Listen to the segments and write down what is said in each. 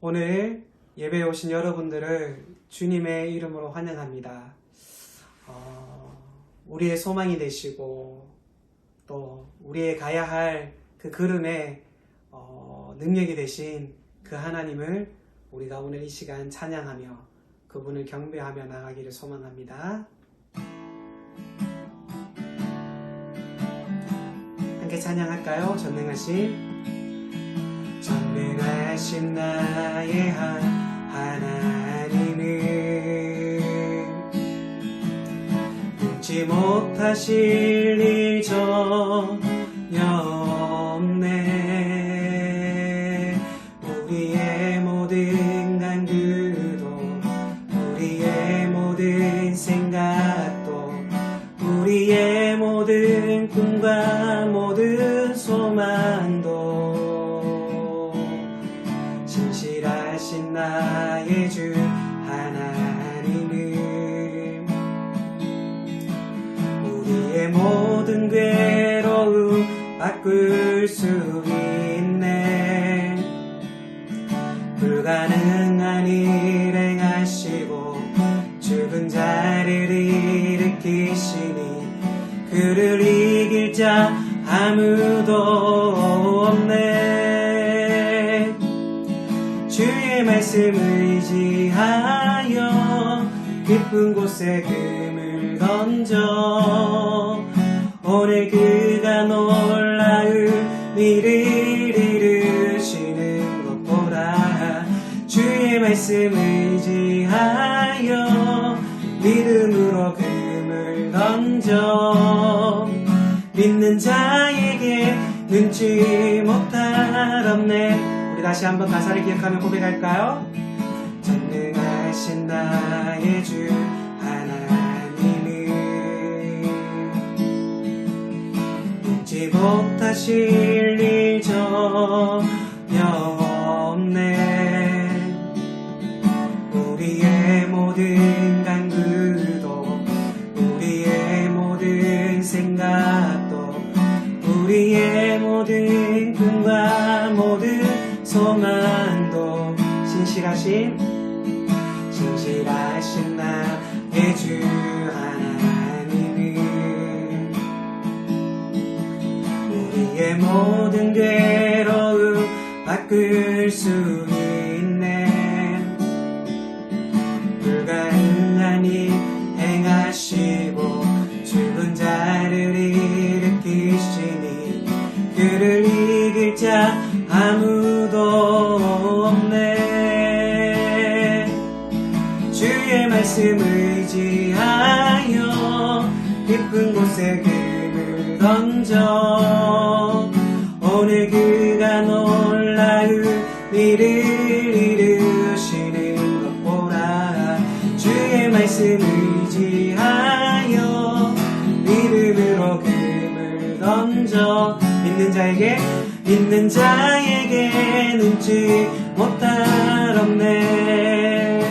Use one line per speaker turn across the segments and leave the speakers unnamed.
오늘 예배에 오신 여러분들을 주님의 이름으로 환영합니다. 우리의 소망이 되시고 또 우리의 가야 할 그 걸음의 능력이 되신 그 하나님을 우리가 오늘 이 시간 찬양하며 그분을 경배하며 나가기를 소망합니다. 함께 찬양할까요? 전능하신 나의 하나님은 잊지 못하실 일 전혀 없네. 우리의 모든 간구도 우리의 모든 생각도 우리의 모든 꿈과 모든 소망도 신실하신 나의 주 하나님은 우리의 모든 괴로움 바꿀 수 있네. 불가능한 일 행하시고 죽은 자를 일으키시니 그를 이길 자 아무도 없네. 주의 말씀 의지하여 깊은 곳에 금을 던져 오늘 그가 놀라운 일을 이루시는 것 보라. 주의 말씀 의지하여 믿음으로 금을 던져 믿는 자에게 눈치 못할 없네. 우리 다시 한번 가사를 기억하며 고백할까요? 전능하신 나의 주 하나님은 잊지 못하실 일 전혀 없네. 우리의 모든 간구도 우리의 모든 생각도 우리의 모든 꿈과 모든 소망도 신실하신 나의 주 하나님은 우리의 모든 괴로움 바꿀 수 있네. 불가능한 일 행하시고 죽은 자를 일으키시니 그를 이길 자 아무도 없네. 주의 말씀 의지하여 깊은 곳에 금을 던져 오늘 그가 놀라운 일을 이루시는 것 보라. 주의 말씀 의지하여 믿음으로 금을 던져 믿는 자에게 눈치 못할 없네.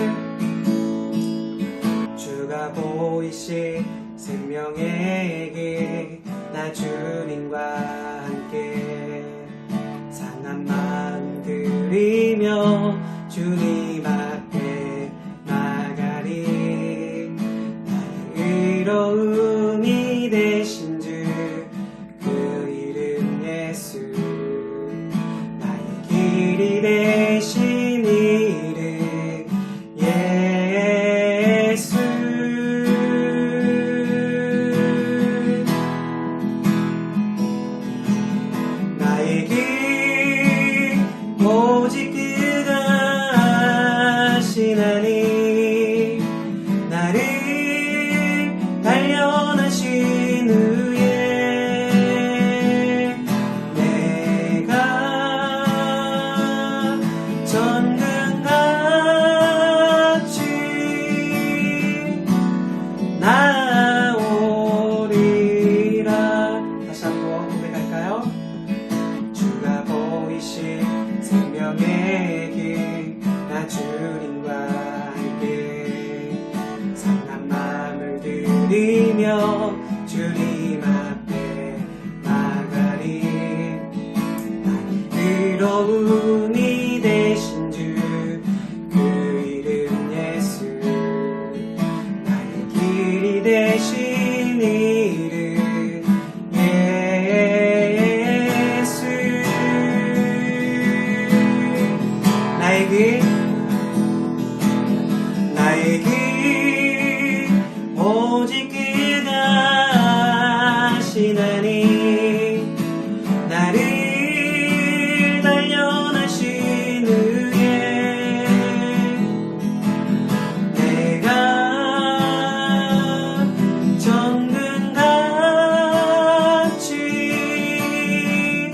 주가 보이신 생명의 길 나 주님과 함께 상한 마음 들이며 주님 앞에 나가리. 나의 의로움이 되신 주 그 이름 예수. 나의 길이 되신 이름 예수. 나의 길 오직 그가 아시나니. 나를 단련하신 후에 내가 전능같이 나오리라. 다시 한번 고백할까요? 주가 보이신 생명의 길 나 주님과 함께 상한 마음을 들이며 주님 앞에 나가리. 나의 의로움이 되신 주 되신 이름 예수. 나의 길 오직 그가 하시나니 나를 단련하신 후에 내가 정금같이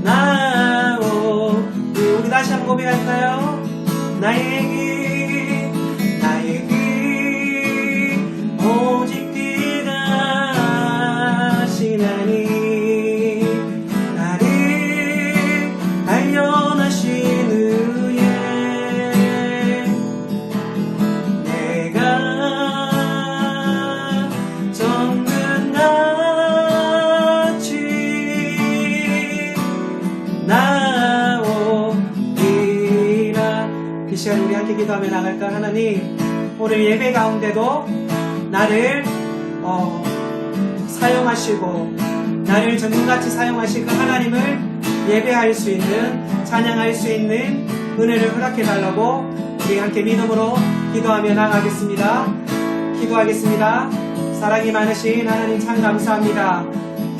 나오. 우리 다시 한번 고백할까요? 나의 길 오직 그가 하시나니 나를 단련하신 후에 내가 정금같이 나오리라. 그 시간 우리 함께 기도하며 나갈까? 하나님, 오늘 예배 가운데도 나를 사용하시고 나를 전문같이 사용하실 그 하나님을 예배할 수 있는, 찬양할 수 있는 은혜를 허락해 달라고 우리 함께 믿음으로 기도하며 나가겠습니다. 기도하겠습니다. 사랑이 많으신 하나님 참 감사합니다.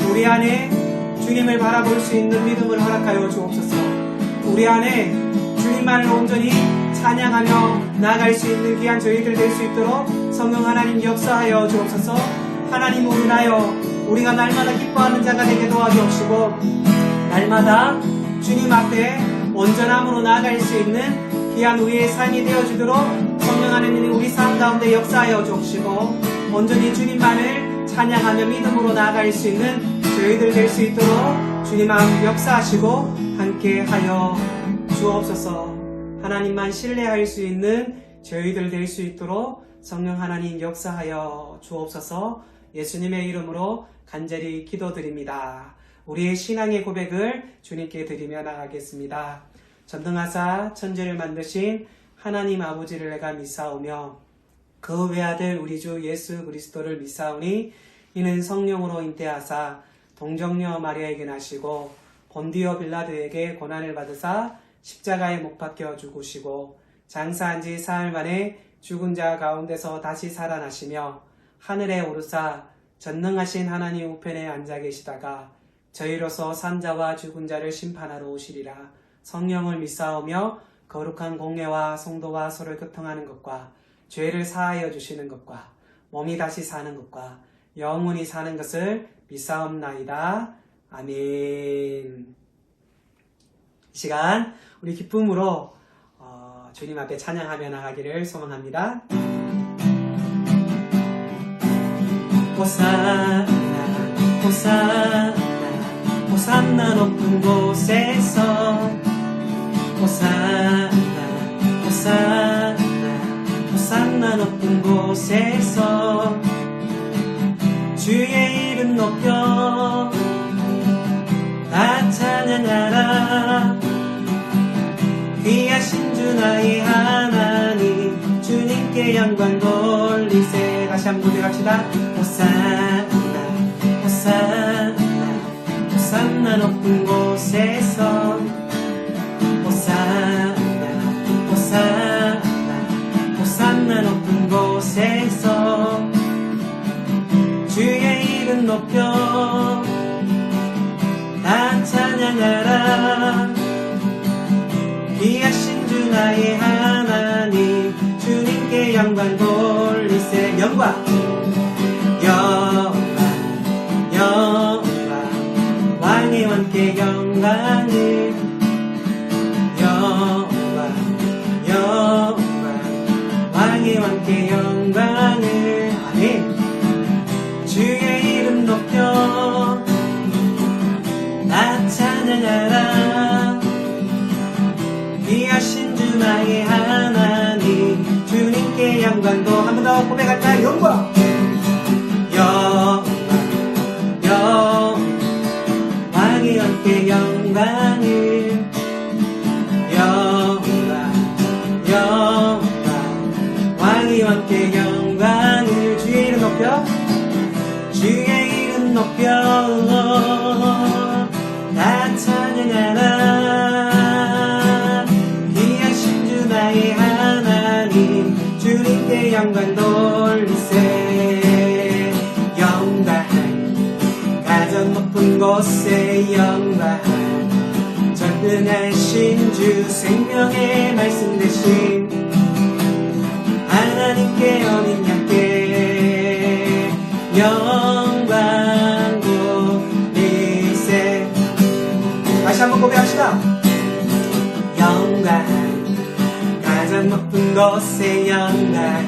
우리 안에 주님을 바라볼 수 있는 믿음을 허락하여 주옵소서. 우리 안에 주님만을 온전히 찬양하며 나아갈 수 있는 귀한 저희들 될 수 있도록 성령 하나님 역사하여 주옵소서. 하나님을 인하여 우리가 날마다 기뻐하는 자가 되게 도와주옵시고 날마다 주님 앞에 온전함으로 나아갈 수 있는 귀한 우리의 삶이 되어주도록 성령 하나님 우리 삶 가운데 역사하여 주옵시고 온전히 주님만을 찬양하며 믿음으로 나아갈 수 있는 저희들 될 수 있도록 주님 앞 역사하시고 함께하여 주옵소서. 하나님만 신뢰할 수 있는 저희들 될 수 있도록 성령 하나님 역사하여 주옵소서. 예수님의 이름으로 간절히 기도드립니다. 우리의 신앙의 고백을 주님께 드리며 나가겠습니다. 전능하사 천지를 만드신 하나님 아버지를 내가 믿사오며 그 외아들 우리 주 예수 그리스도를 믿사오니 이는 성령으로 잉태하사 동정녀 마리아에게 나시고 본디오 빌라도에게 고난을 받으사 십자가에 못 박혀 죽으시고 장사한 지 사흘 만에 죽은 자 가운데서 다시 살아나시며 하늘에 오르사 전능하신 하나님 우편에 앉아 계시다가 저희로서 산자와 죽은 자를 심판하러 오시리라. 성령을 믿사오며 거룩한 공예와 성도와 서로 교통하는 것과 죄를 사하여 주시는 것과 몸이 다시 사는 것과 영원히 사는 것을 믿사옵나이다. 아멘. 이 시간 우리 기쁨으로 주님 앞에 찬양하며 나가기를 소망합니다. 호산나 호산나 호산나 높은 곳에서 호산나 호산나 호산나 높은 곳에서 주의 이름 높여 다 찬양하라. 귀하신 주 나의 하나님 주님께 영광 돌리세. 다시 한번 고백합시다. 호산나 호산나 호산나 높은 곳에서 호산나 호산나 호산나 높은 곳에서 주의 이름 높여 다 찬양하라. 귀하신 주 나의 하나님 주님께 영광 돌리세. 영광 영광 영광 왕의 왕께 영광을 영광 영광 왕의 왕께 영광을. 아멘. 주의 이름 높여 다 찬양하라. 귀하신 주 나의 하나님 주님께 영광도. 한 번 더 고백할까요? 영광 영광 영광 왕이 함께 영광을 영광 영광 왕이 함께 영광을. 주의 이름 높여 높여 주의 이름 높여 다 찬양하라 귀하신 주 나의 하나님 주님께 영광 돌리세 영광 가장 높은 곳에 영광 전능하신 주 생명의 말씀 되신 하나님께 어린 양께 영광 돌리세 다시 한번 고백합시다 영광 가장 높은 곳에 영광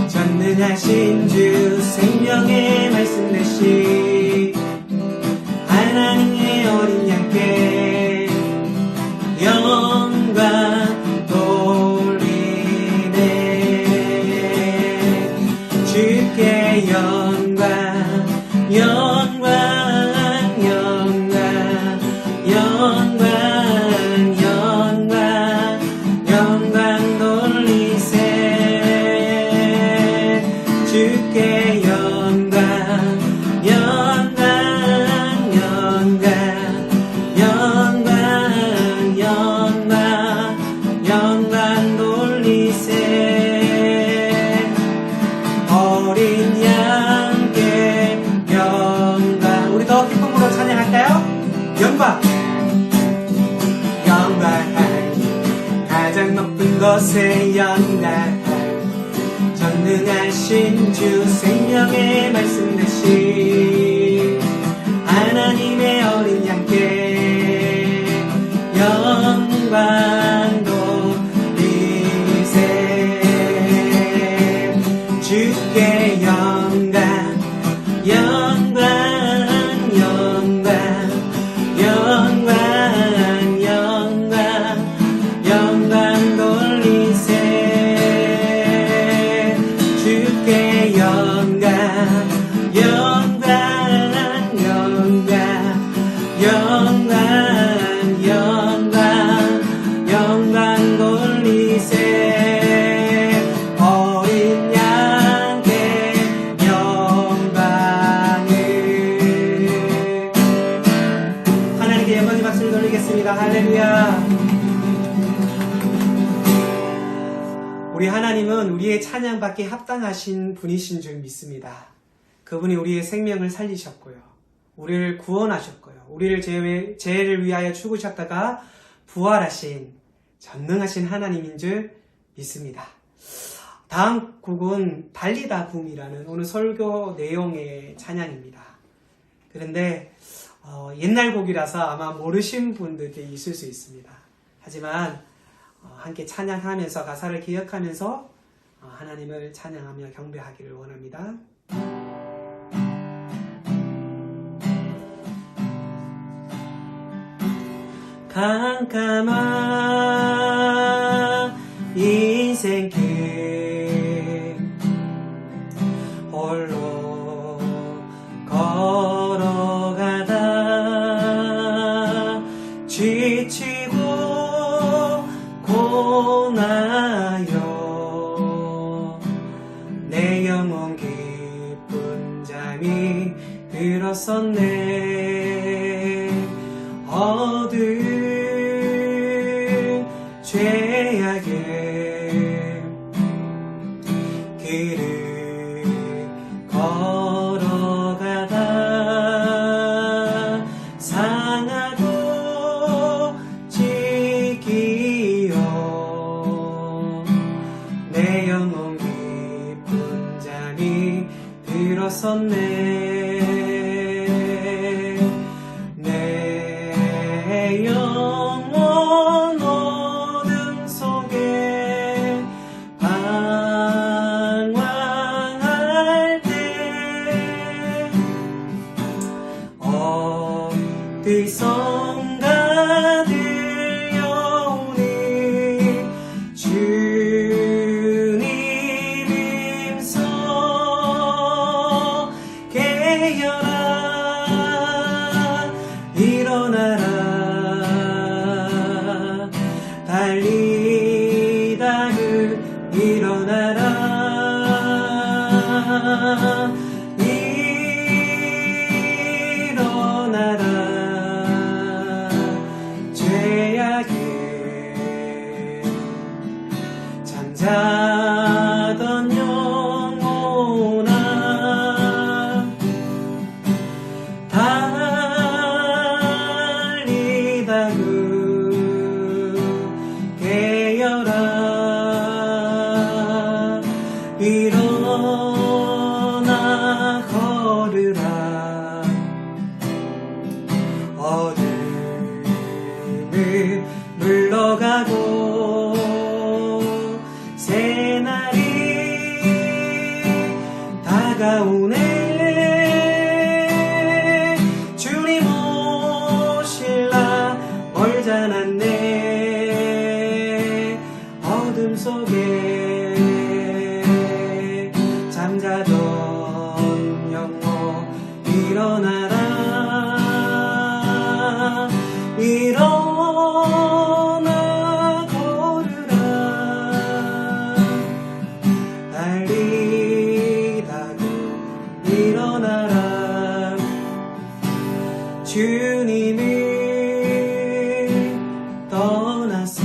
전능하신 주 생명의 말씀 되신 하나님의 어린 양께 영광 돌리네 주께 영광 영광 영광 영광 영광 영광 돌리세 주께 영광 영광 영광 영광 영광 영광 돌리세 어린 양께 영광 우리 더 기쁨으로 찬양할까요? 영광 영광 가장 높은 곳에 영광 전능하신 주 생명의 말씀 되신 하나님의 어린 양께 영광 돌리세 주께 영광 영광 영광 영광 영광 영광 돌리세 주께 영광 영광 영광 영광 영광 영광 돌리세 어린 양께 영광을 하나님께 영광의 박수를 돌리겠습니다. 할렐루야. 우리 하나님은 우리의 찬양받기 합당하신 분이신 줄 믿습니다. 그분이 우리의 생명을 살리셨고요. 우리를 구원하셨고요. 우리를 죄를 위하여 죽으셨다가 부활하신 전능하신 하나님인 줄 믿습니다. 다음 곡은 달리다 붐이라는 오늘 설교 내용의 찬양입니다. 그런데 옛날 곡이라서 아마 모르신 분들이 있을 수 있습니다. 하지만 함께 찬양하면서 가사를 기억하면서 하나님을 찬양하며 경배하기를 원합니다. 캄캄한 인생길 홀로 걸어가다 지치고 고나요 내 영혼 깊은 잠이 들었었네 어두운 죄악의 길을 걸어가다 상하고 지기어 내 영혼 깊은 잠이 들었었네 내 영혼 어둠 속에 방황할 때 어디선가 들려오니 주님 임서 일어나라 죄악에 잠자던 영혼아 달리다구 깨어라 일어나 걸으라 어둠을 물러가고 새날이 다가오네 주님 오실라 멀잖았네 어둠 속에 잠자던 영혼 일어나라 일어나 걸으라 달리다구 일어나라 주님을 떠나서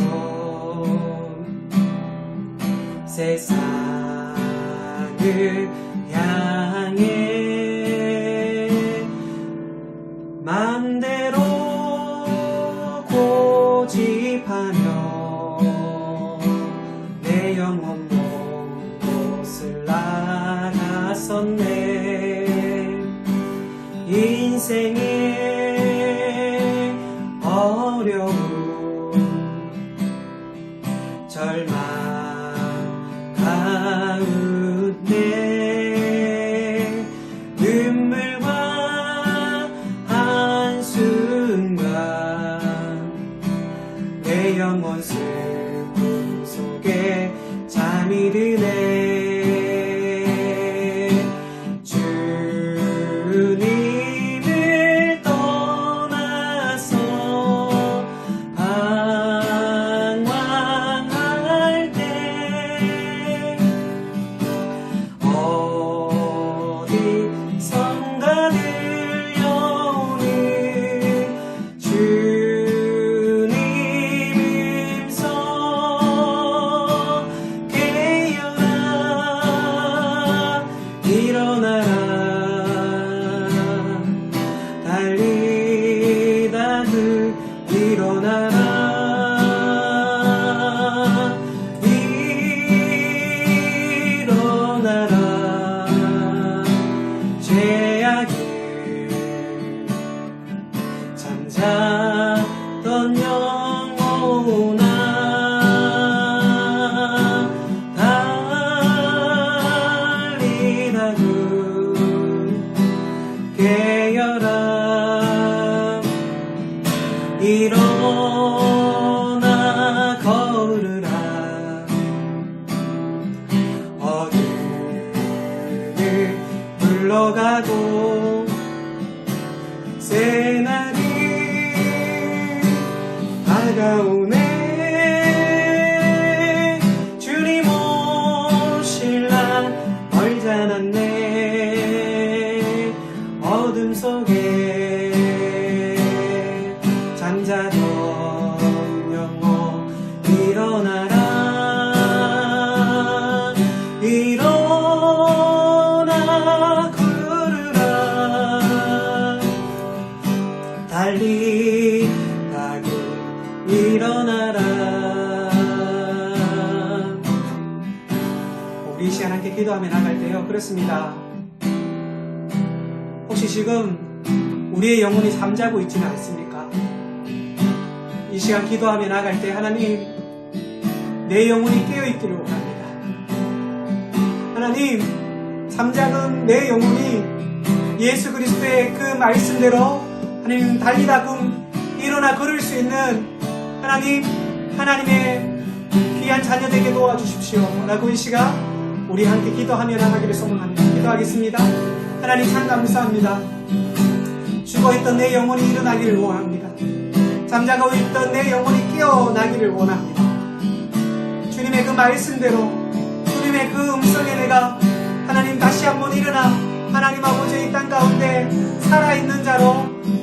세상을 향해 맘대로 고집하며 내 영혼 먼 곳을 나갔었네 인생의 어려움 절망 가운데 눈물과 한순간 내 영혼 슬픔 속에 잠이 드네 주님을 떠나서 방황할 때 어디선가 들려오는 주님 음성 깨어라 일어나라 달리다구 일어나라 일어나라 죄악에 잠자던 영혼아 달리다구 깨어라 일어나 걸으라 어둠을 물러가고 새날이 다가오네 주님 오실라 멀잖았네 어둠 속에 잠자던 영혼 일어나라 일어나 걸으라 달리다구 일어나라 우리 이 시간 함께 기도하며 나갈 때요 그렇습니다 혹시 지금 우리의 영혼이 잠자고 있지는 않습니까? 이 시간 기도하며 나갈 때 하나님 내 영혼이 깨어있기를 원합니다 하나님 잠자는 내 영혼이 예수 그리스도의 그 말씀대로 하나님 달리다구 일어나 걸을 수 있는 하나님 하나님의 귀한 자녀되게 도와주십시오 라고 이 시간 우리 함께 기도하며 나가기를 소망합니다 기도하겠습니다 하나님 참 감사합니다 죽어있던 내 영혼이 일어나기를 원합니다 잠자고 있던 내 영혼이 깨어나기를 원합니다 주님의 그 말씀대로 주님의 그 음성에 내가 하나님 다시 한번 살아있는 자로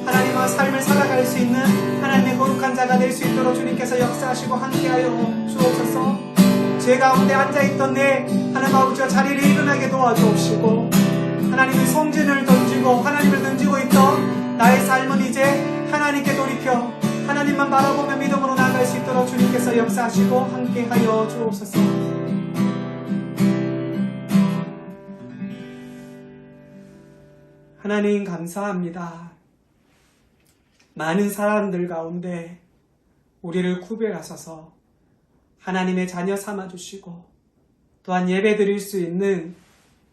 하나님의 삶을 살아갈 수 있는 하나님의 거룩한 자가 될 수 있도록 주님께서 역사하시고 함께하여 주옵소서. 죄 가운데 앉아있던 내 하나님 아버지와 자리를 일어나게 도와주옵시고, 하나님의 성진을 던지고 하나님을 던지고 있던 나의 삶은 이제 하나님께 돌이켜 하나님만 바라보며 믿음으로 나아갈 수 있도록 주님께서 역사하시고 함께하여 주옵소서. 하나님 감사합니다. 많은 사람들 가운데 우리를 구별하셔서 하나님의 자녀 삼아주시고 또한 예배 드릴 수 있는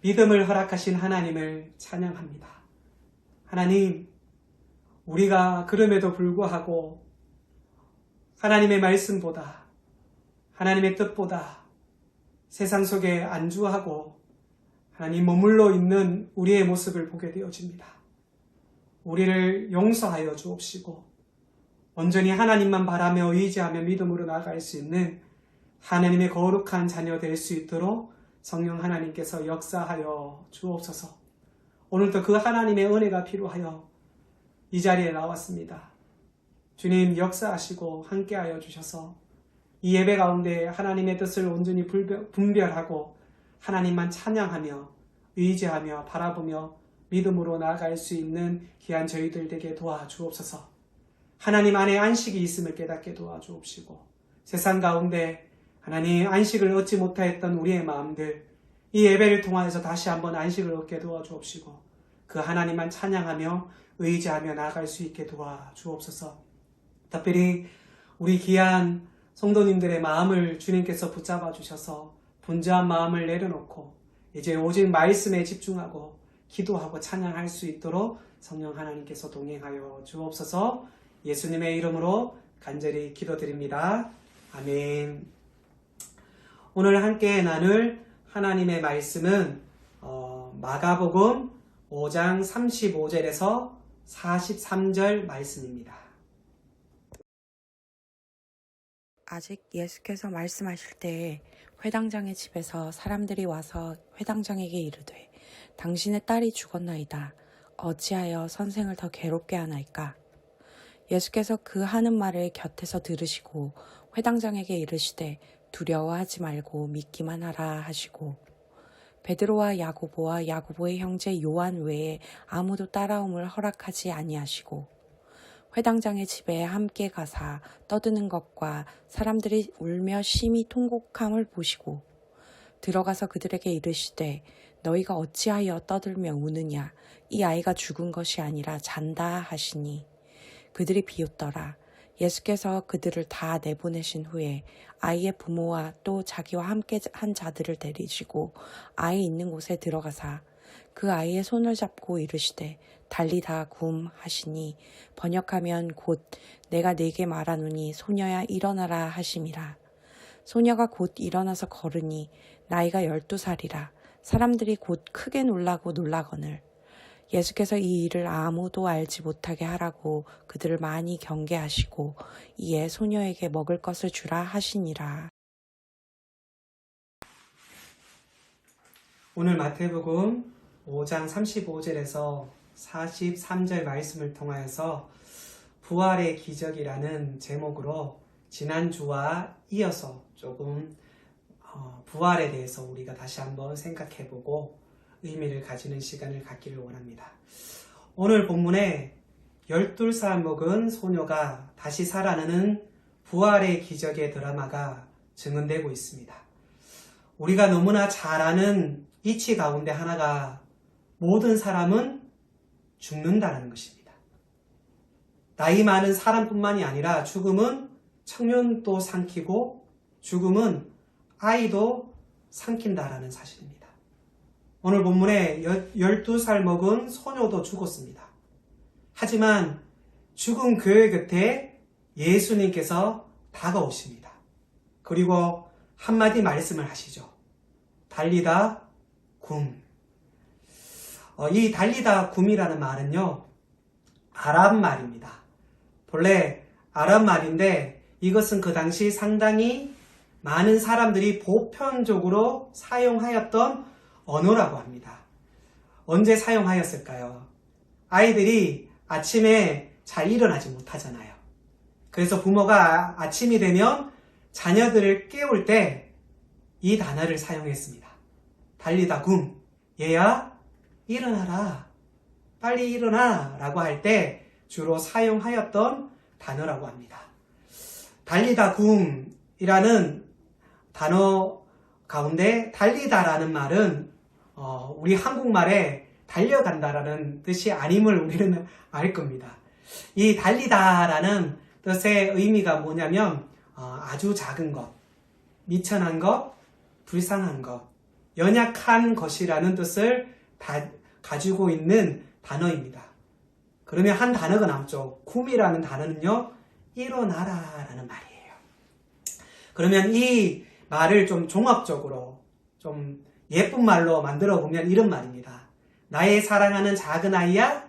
믿음을 허락하신 하나님을 찬양합니다. 하나님, 우리가 그럼에도 불구하고 하나님의 말씀보다, 하나님의 뜻보다 세상 속에 안주하고 하나님 머물러 있는 우리의 모습을 보게 되어집니다. 우리를 용서하여 주옵시고 온전히 하나님만 바라며 의지하며 믿음으로 나아갈 수 있는 하나님의 거룩한 자녀 될 수 있도록 성령 하나님께서 역사하여 주옵소서. 오늘도 그 하나님의 은혜가 필요하여 이 자리에 나왔습니다. 주님 역사하시고 함께하여 주셔서 이 예배 가운데 하나님의 뜻을 온전히 분별하고 하나님만 찬양하며 의지하며 바라보며 믿음으로 나아갈 수 있는 귀한 저희들 되게 도와주옵소서. 하나님 안에 안식이 있음을 깨닫게 도와주옵시고 세상 가운데 하나님 안식을 얻지 못하였던 우리의 마음들 이 예배를 통하여서 다시 한번 안식을 얻게 도와주옵시고 그 하나님만 찬양하며 의지하며 나아갈 수 있게 도와주옵소서. 특별히 우리 귀한 성도님들의 마음을 주님께서 붙잡아 주셔서 분주한 마음을 내려놓고 이제 오직 말씀에 집중하고 기도하고 찬양할 수 있도록 성령 하나님께서 동행하여 주옵소서. 예수님의 이름으로 간절히 기도드립니다. 아멘. 오늘 함께 나눌 하나님의 말씀은 마가복음 5장 35절에서 43절 말씀입니다.
아직 예수께서 말씀하실 때에 회당장의 집에서 사람들이 와서 회당장에게 이르되 당신의 딸이 죽었나이다. 어찌하여 선생을 더 괴롭게 하나이까? 예수께서 그 하는 말을 곁에서 들으시고 회당장에게 이르시되 두려워하지 말고 믿기만 하라 하시고 베드로와 야고보와 야고보의 형제 요한 외에 아무도 따라옴을 허락하지 아니하시고 회당장의 집에 함께 가사 떠드는 것과 사람들이 울며 심히 통곡함을 보시고 들어가서 그들에게 이르시되 너희가 어찌하여 떠들며 우느냐? 이 아이가 죽은 것이 아니라 잔다 하시니 그들이 비웃더라. 예수께서 그들을 다 내보내신 후에 아이의 부모와 또 자기와 함께 한 자들을 데리시고 아이 있는 곳에 들어가사 그 아이의 손을 잡고 이르시되 달리다 굼 하시니 번역하면 곧 내가 네게 말하노니 소녀야 일어나라 하심이라. 소녀가 곧 일어나서 걸으니 나이가 12살이라. 사람들이 곧 크게 놀라거늘 예수께서 이 일을 아무도 알지 못하게 하라고 그들을 많이 경계하시고 이에 소녀에게 먹을 것을 주라 하시니라.
오늘 마태복음 5장 35절에서 43절 말씀을 통하여서 부활의 기적이라는 제목으로 지난주와 이어서 조금 부활에 대해서 우리가 다시 한번 생각해보고 의미를 가지는 시간을 갖기를 원합니다. 오늘 본문에 12살 먹은 소녀가 다시 살아나는 부활의 기적의 드라마가 증언되고 있습니다. 우리가 너무나 잘 아는 이치 가운데 하나가 모든 사람은 죽는다는 것입니다. 나이 많은 사람뿐만이 아니라 죽음은 청년도 삼키고 죽음은 아이도 삼킨다라는 사실입니다. 오늘 본문에 12살 먹은 소녀도 죽었습니다. 하지만 죽은 그의 곁에 예수님께서 다가오십니다. 그리고 한마디 말씀을 하시죠. 달리다 굼. 이 달리다 굼이라는 말은요, 아랍 말입니다. 본래 아랍 말인데 이것은 그 당시 상당히 많은 사람들이 보편적으로 사용하였던 언어라고 합니다. 언제 사용하였을까요? 아이들이 아침에 잘 일어나지 못하잖아요. 그래서 부모가 아침이 되면 자녀들을 깨울 때 이 단어를 사용했습니다. 달리다 굼. 얘야, 일어나라. 빨리 일어나. 라고 할 때 주로 사용하였던 단어라고 합니다. 달리다 굼이라는 단어 가운데 달리다라는 말은 우리 한국말에 달려간다라는 뜻이 아님을 우리는 알 겁니다. 이 달리다라는 뜻의 의미가 뭐냐면 아주 작은 것, 미천한 것, 불쌍한 것, 연약한 것이라는 뜻을 가지고 있는 단어입니다. 그러면 한 단어가 남죠. 굼이라는 단어는요, 일어나라 라는 말이에요. 그러면 이 말을 좀 종합적으로 좀 예쁜 말로 만들어 보면 이런 말입니다. 나의 사랑하는 작은 아이야,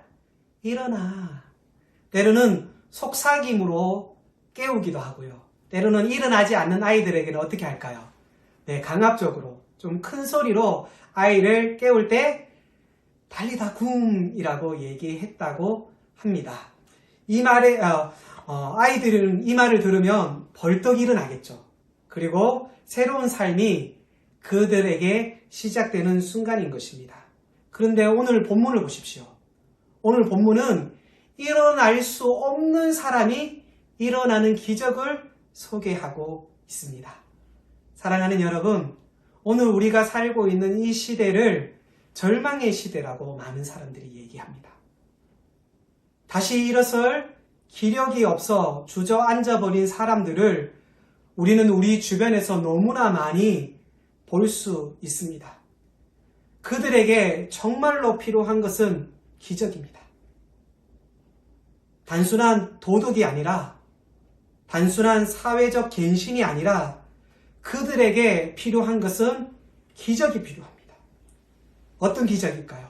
일어나. 때로는 속삭임으로 깨우기도 하고요. 때로는 일어나지 않는 아이들에게는 어떻게 할까요? 네, 강압적으로 좀 큰 소리로 아이를 깨울 때 달리다 굼이라고 얘기했다고 합니다. 이 말에 아이들은 이 말을 들으면 벌떡 일어나겠죠. 그리고 새로운 삶이 그들에게 시작되는 순간인 것입니다. 그런데 오늘 본문을 보십시오. 오늘 본문은 일어날 수 없는 사람이 일어나는 기적을 소개하고 있습니다. 사랑하는 여러분, 오늘 우리가 살고 있는 이 시대를 절망의 시대라고 많은 사람들이 얘기합니다. 다시 일어설 기력이 없어 주저앉아버린 사람들을 우리는 우리 주변에서 너무나 많이 볼 수 있습니다. 그들에게 정말로 필요한 것은 기적입니다. 단순한 도덕이 아니라, 단순한 사회적 갱신이 아니라 그들에게 필요한 것은 기적이 필요합니다. 어떤 기적일까요?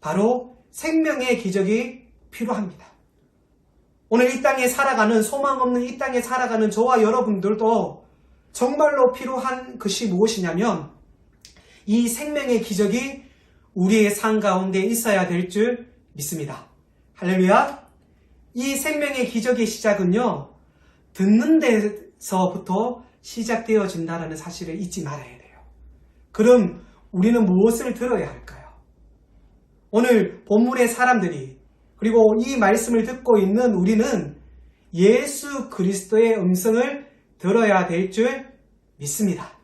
바로 생명의 기적이 필요합니다. 오늘 이 땅에 살아가는, 소망 없는 이 땅에 살아가는 저와 여러분들도 정말로 필요한 것이 무엇이냐면 이 생명의 기적이 우리의 삶 가운데 있어야 될 줄 믿습니다. 할렐루야! 이 생명의 기적의 시작은요, 듣는 데서부터 시작되어진다는 사실을 잊지 말아야 돼요. 그럼 우리는 무엇을 들어야 할까요? 오늘 본문의 사람들이, 그리고 이 말씀을 듣고 있는 우리는 예수 그리스도의 음성을 들어야 될 줄 믿습니다.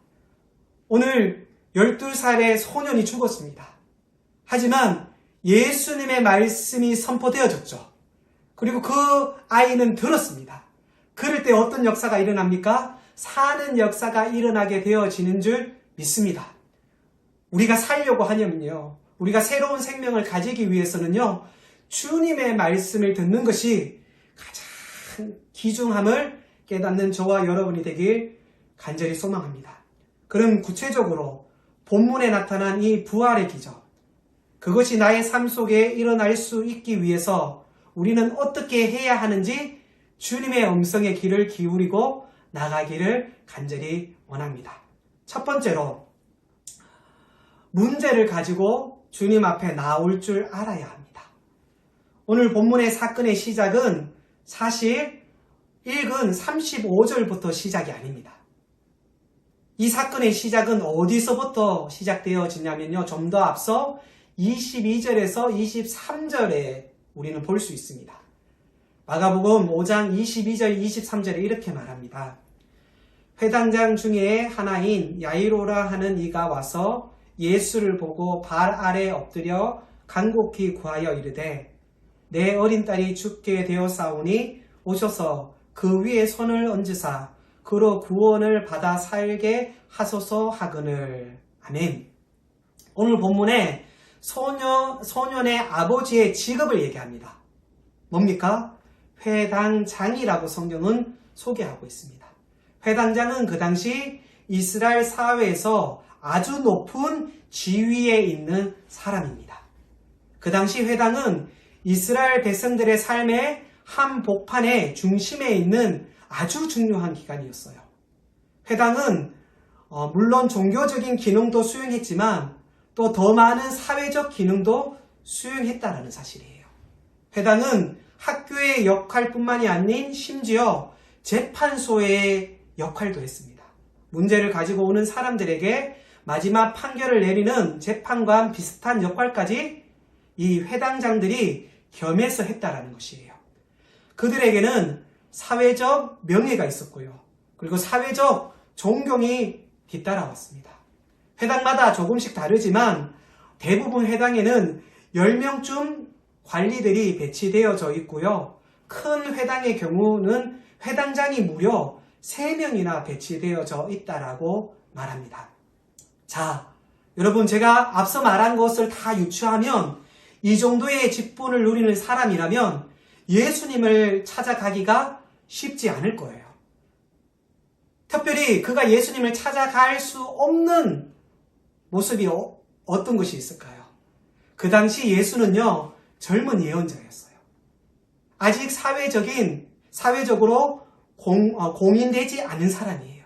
오늘 12살의 소년이 죽었습니다. 하지만 예수님의 말씀이 선포되어졌죠. 그리고 그 아이는 들었습니다. 그럴 때 어떤 역사가 일어납니까? 사는 역사가 일어나게 되어지는 줄 믿습니다. 우리가 살려고 하냐면요, 우리가 새로운 생명을 가지기 위해서는요, 주님의 말씀을 듣는 것이 가장 귀중함을 깨닫는 저와 여러분이 되길 간절히 소망합니다. 그럼 구체적으로 본문에 나타난 이 부활의 기적, 그것이 나의 삶 속에 일어날 수 있기 위해서 우리는 어떻게 해야 하는지 주님의 음성의 귀를 기울이고 나가기를 간절히 원합니다. 첫 번째로, 문제를 가지고 주님 앞에 나올 줄 알아야 합니다. 오늘 본문의 사건의 시작은 사실 읽은 35절부터 시작이 아닙니다. 이 사건의 시작은 어디서부터 시작되어지냐면요, 좀 더 앞서 22절에서 23절에 우리는 볼 수 있습니다. 마가복음 5장 22절 23절에 이렇게 말합니다. 회당장 중에 하나인 야이로라 하는 이가 와서 예수를 보고 발 아래 엎드려 간곡히 구하여 이르되 내 어린 딸이 죽게 되었사오니 오셔서 그 위에 손을 얹으사 그로 구원을 받아 살게 하소서 하거늘. 아멘. 오늘 본문에 소년의 아버지의 직업을 얘기합니다. 뭡니까? 회당장이라고 성경은 소개하고 있습니다. 회당장은 그 당시 이스라엘 사회에서 아주 높은 지위에 있는 사람입니다. 그 당시 회당은 이스라엘 백성들의 삶의 한복판의 중심에 있는 아주 중요한 기관이었어요. 회당은 물론 종교적인 기능도 수행했지만 또 더 많은 사회적 기능도 수행했다는 사실이에요. 회당은 학교의 역할뿐만이 아닌 심지어 재판소의 역할도 했습니다. 문제를 가지고 오는 사람들에게 마지막 판결을 내리는 재판관 비슷한 역할까지 이 회당장들이 겸해서 했다라는 것이에요. 그들에게는 사회적 명예가 있었고요. 그리고 사회적 존경이 뒤따라왔습니다. 회당마다 조금씩 다르지만 대부분 회당에는 10명쯤 관리들이 배치되어져 있고요. 큰 회당의 경우는 회당장이 무려 3명이나 배치되어져 있다라고 말합니다. 자, 여러분 제가 앞서 말한 것을 다 유추하면 이 정도의 직분을 누리는 사람이라면 예수님을 찾아가기가 쉽지 않을 거예요. 특별히 그가 예수님을 찾아갈 수 없는 모습이 어떤 것이 있을까요? 그 당시 예수는요, 젊은 예언자였어요. 아직 사회적으로 공인되지 않은 사람이에요.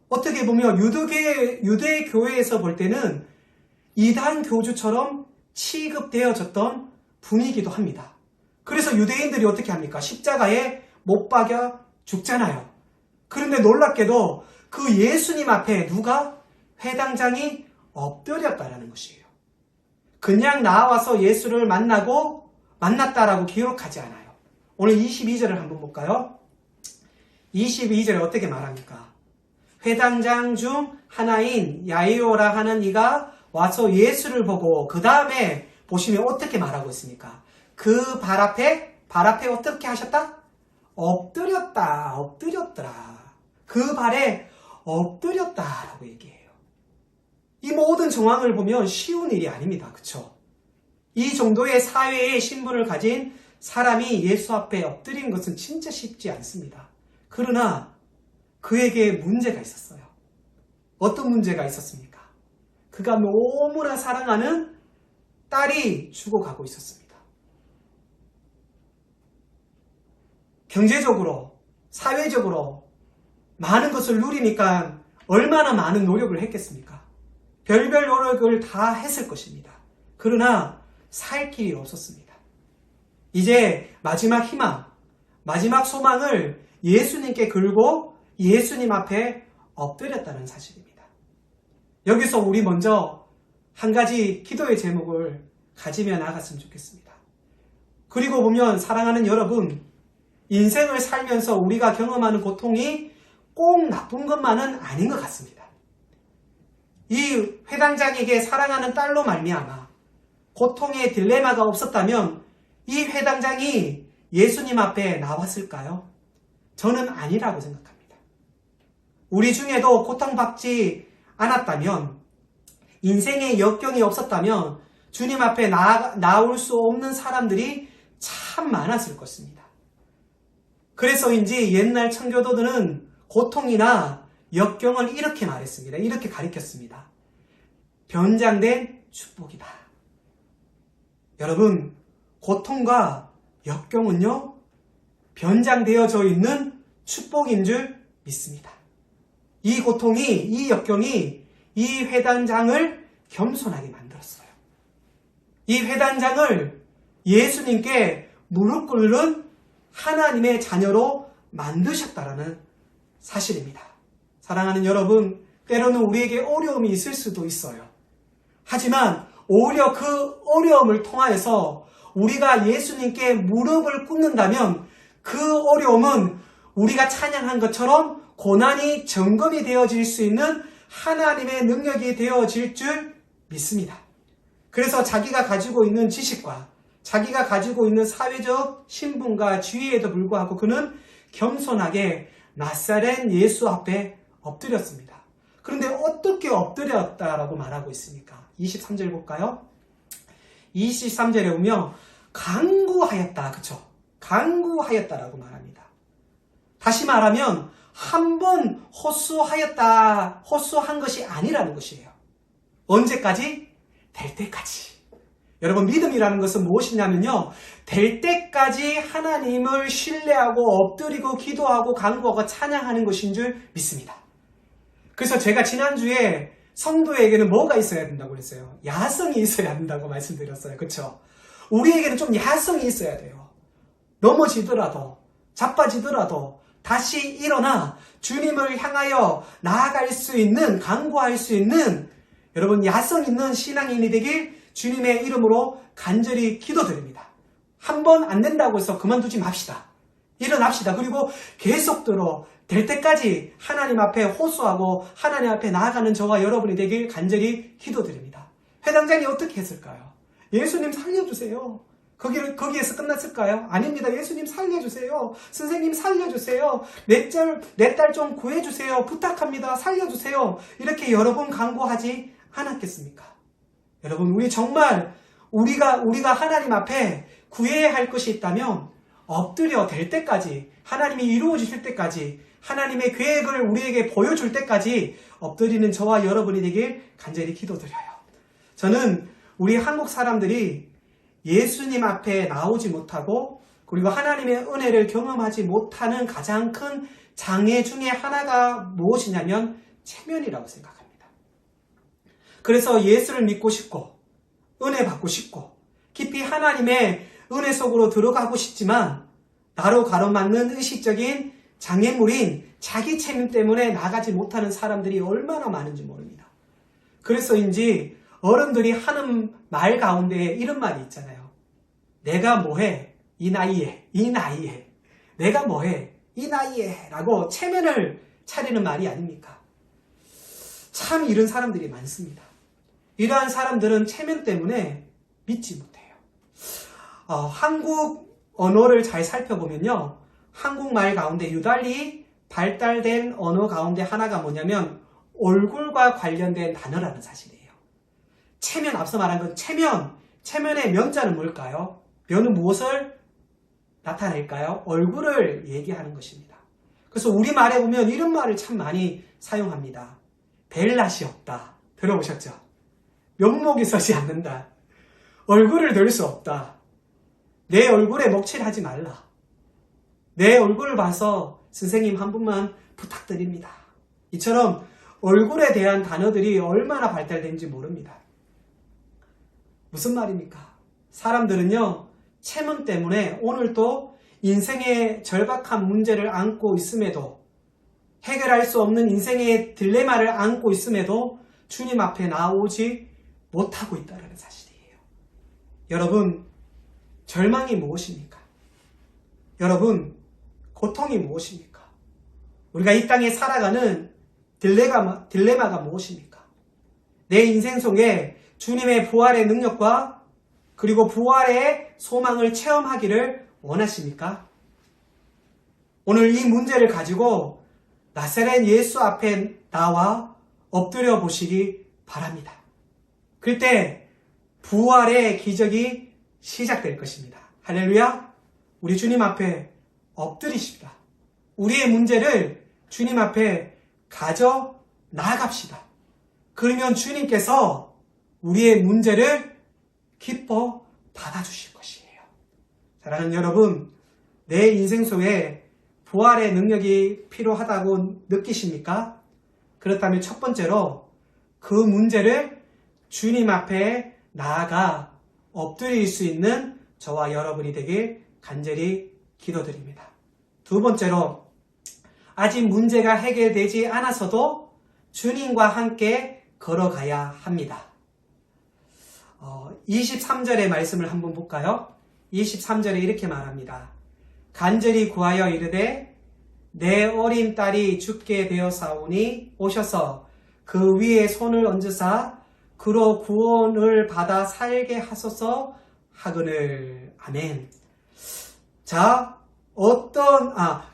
어떻게 보면 유대 교회에서 볼 때는 이단 교주처럼 취급되어졌던 분위기도 합니다. 그래서 유대인들이 어떻게 합니까? 십자가에 못 박여 죽잖아요. 그런데 놀랍게도 그 예수님 앞에 회당장이 엎드렸다라는 것이에요. 그냥 나와서 예수를 만났다라고 기록하지 않아요. 오늘 22절을 한번 볼까요? 22절에 어떻게 말합니까? 회당장 중 하나인 야이로라 하는 이가 와서 예수를 보고 그 다음에 보시면 어떻게 말하고 있습니까? 그 발 앞에 어떻게 하셨다? 엎드렸더라. 그 발에 엎드렸다라고 얘기해요. 이 모든 정황을 보면 쉬운 일이 아닙니다. 그렇죠? 이 정도의 사회의 신분을 가진 사람이 예수 앞에 엎드린 것은 진짜 쉽지 않습니다. 그러나 그에게 문제가 있었어요. 어떤 문제가 있었습니까? 그가 너무나 사랑하는 딸이 죽어가고 있었습니다. 경제적으로, 사회적으로 많은 것을 누리니까 얼마나 많은 노력을 했겠습니까? 별별 노력을 다 했을 것입니다. 그러나 살 길이 없었습니다. 이제 마지막 희망, 마지막 소망을 예수님께 걸고 예수님 앞에 엎드렸다는 사실입니다. 여기서 우리 먼저 한 가지 기도의 제목을 가지며 나갔으면 좋겠습니다. 그리고 보면 사랑하는 여러분, 인생을 살면서 우리가 경험하는 고통이 꼭 나쁜 것만은 아닌 것 같습니다. 이 회당장에게 사랑하는 딸로 말미암아 고통의 딜레마가 없었다면 이 회당장이 예수님 앞에 나왔을까요? 저는 아니라고 생각합니다. 우리 중에도 고통받지 않았다면, 인생의 역경이 없었다면 주님 앞에 나올 수 없는 사람들이 참 많았을 것입니다. 그래서인지 옛날 청교도들은 고통이나 역경을 이렇게 말했습니다. 이렇게 가리켰습니다. 변장된 축복이다. 여러분, 고통과 역경은요, 변장되어져 있는 축복인 줄 믿습니다. 이 고통이, 이 역경이 이 회당장을 겸손하게 만들었어요. 이 회당장을 예수님께 무릎 꿇는 하나님의 자녀로 만드셨다라는 사실입니다. 사랑하는 여러분, 때로는 우리에게 어려움이 있을 수도 있어요. 하지만 오히려 그 어려움을 통하여서 우리가 예수님께 무릎을 꿇는다면 그 어려움은 우리가 찬양한 것처럼 고난이 점검이 되어질 수 있는 하나님의 능력이 되어질 줄 믿습니다. 그래서 자기가 가지고 있는 지식과 자기가 가지고 있는 사회적 신분과 지위에도 불구하고 그는 겸손하게 나사렛 예수 앞에 엎드렸습니다. 그런데 어떻게 엎드렸다라고 말하고 있습니까? 23절 볼까요? 23절에 보면 간구하였다. 그쵸? 간구하였다라고 말합니다. 다시 말하면 한 번 호소한 것이 아니라는 것이에요. 언제까지? 될 때까지. 여러분, 믿음이라는 것은 무엇이냐면요, 될 때까지 하나님을 신뢰하고 엎드리고 기도하고 간구하고 찬양하는 것인 줄 믿습니다. 그래서 제가 지난주에 성도에게는 뭐가 있어야 된다고 그랬어요? 야성이 있어야 된다고 말씀드렸어요. 그렇죠? 우리에게는 좀 야성이 있어야 돼요. 넘어지더라도, 자빠지더라도 다시 일어나 주님을 향하여 나아갈 수 있는, 강구할 수 있는 여러분 야성 있는 신앙인이 되길 주님의 이름으로 간절히 기도드립니다. 한 번 안 된다고 해서 그만두지 맙시다. 일어납시다. 그리고 계속대로 될 때까지 하나님 앞에 호소하고 하나님 앞에 나아가는 저와 여러분이 되길 간절히 기도드립니다. 회당장이 어떻게 했을까요? 예수님 살려주세요. 거기에서 끝났을까요? 아닙니다. 예수님 살려주세요. 선생님 살려주세요. 내 딸 좀 구해주세요. 부탁합니다. 살려주세요. 이렇게 여러 번 간구하지 않았겠습니까? 여러분, 우리 정말 우리가 하나님 앞에 구해야 할 것이 있다면 엎드려 될 때까지, 하나님이 이루어지실 때까지, 하나님의 계획을 우리에게 보여줄 때까지 엎드리는 저와 여러분이 되길 간절히 기도드려요. 저는 우리 한국 사람들이 예수님 앞에 나오지 못하고 그리고 하나님의 은혜를 경험하지 못하는 가장 큰 장애 중에 하나가 무엇이냐면 체면이라고 생각합니다. 그래서 예수를 믿고 싶고 은혜 받고 싶고 깊이 하나님의 은혜 속으로 들어가고 싶지만 나로 가로막는 의식적인 장애물인 자기 체면 때문에 나가지 못하는 사람들이 얼마나 많은지 모릅니다. 그래서인지 어른들이 하는 말 가운데 이런 말이 있잖아요. 내가 뭐해? 이 나이에. 내가 뭐해? 이 나이에. 라고 체면을 차리는 말이 아닙니까? 참 이런 사람들이 많습니다. 이러한 사람들은 체면 때문에 믿지 못해요. 한국 언어를 잘 살펴보면요. 한국말 가운데 유달리 발달된 언어 가운데 하나가 뭐냐면 얼굴과 관련된 단어라는 사실이에요. 체면, 앞서 말한 건 체면의 면자는 뭘까요? 면은 무엇을 나타낼까요? 얼굴을 얘기하는 것입니다. 그래서 우리말에 보면 이런 말을 참 많이 사용합니다. 뵐 낯이 없다. 들어보셨죠? 면목이 서지 않는다. 얼굴을 들 수 없다. 내 얼굴에 먹칠하지 말라. 내 얼굴을 봐서 선생님 한 분만 부탁드립니다. 이처럼 얼굴에 대한 단어들이 얼마나 발달된지 모릅니다. 무슨 말입니까? 사람들은요, 체면 때문에 오늘도 인생의 절박한 문제를 안고 있음에도, 해결할 수 없는 인생의 딜레마를 안고 있음에도 주님 앞에 나오지 못하고 있다는 사실이에요. 여러분, 절망이 무엇입니까? 여러분, 고통이 무엇입니까? 우리가 이 땅에 살아가는 딜레마가 무엇입니까? 내 인생 속에 주님의 부활의 능력과 그리고 부활의 소망을 체험하기를 원하십니까? 오늘 이 문제를 가지고 나사렛 예수 앞에 나와 엎드려 보시기 바랍니다. 그때 부활의 기적이 시작될 것입니다. 할렐루야! 우리 주님 앞에 엎드리십니다. 우리의 문제를 주님 앞에 가져 나갑시다. 그러면 주님께서 우리의 문제를 기뻐 받아주실 것이에요. 사랑하는 여러분, 내 인생 속에 부활의 능력이 필요하다고 느끼십니까? 그렇다면 첫 번째로 그 문제를 주님 앞에 나아가 엎드릴 수 있는 저와 여러분이 되길 간절히 기도드립니다. 두 번째로 아직 문제가 해결되지 않아서도 주님과 함께 걸어가야 합니다. 23절의 말씀을 한번 볼까요? 23절에 이렇게 말합니다. 간절히 구하여 이르되 내 어린 딸이 죽게 되었사오니 오셔서 그 위에 손을 얹으사 그로 구원을 받아 살게 하소서 하거늘. 아멘. 자,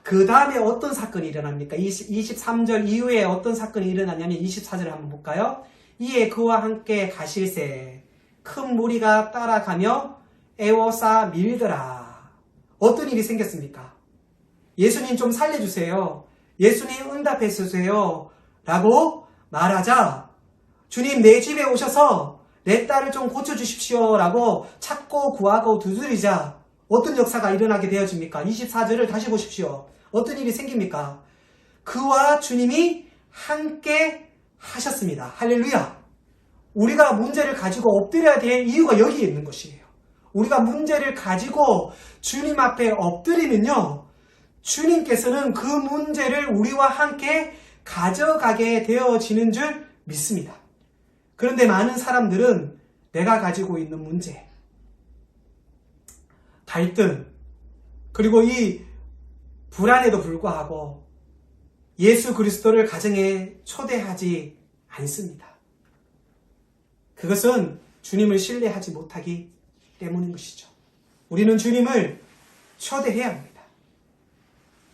그 다음에 어떤 사건이 일어납니까? 23절 이후에 어떤 사건이 일어나냐면 24절을 한번 볼까요? 이에 그와 함께 가실새 큰 무리가 따라가며 애워싸 밀더라. 어떤 일이 생겼습니까? 예수님 좀 살려주세요. 예수님 응답해 주세요. 라고 말하자 주님 내 집에 오셔서 내 딸을 좀 고쳐주십시오. 라고 찾고 구하고 두드리자 어떤 역사가 일어나게 되어집니까? 24절을 다시 보십시오. 어떤 일이 생깁니까? 그와 주님이 함께 하셨습니다. 할렐루야. 우리가 문제를 가지고 엎드려야 될 이유가 여기에 있는 것이에요. 우리가 문제를 가지고 주님 앞에 엎드리면요, 주님께서는 그 문제를 우리와 함께 가져가게 되어지는 줄 믿습니다. 그런데 많은 사람들은 내가 가지고 있는 문제, 갈등, 그리고 이 불안에도 불구하고 예수 그리스도를 가정에 초대하지 않습니다. 그것은 주님을 신뢰하지 못하기 때문인 것이죠. 우리는 주님을 초대해야 합니다.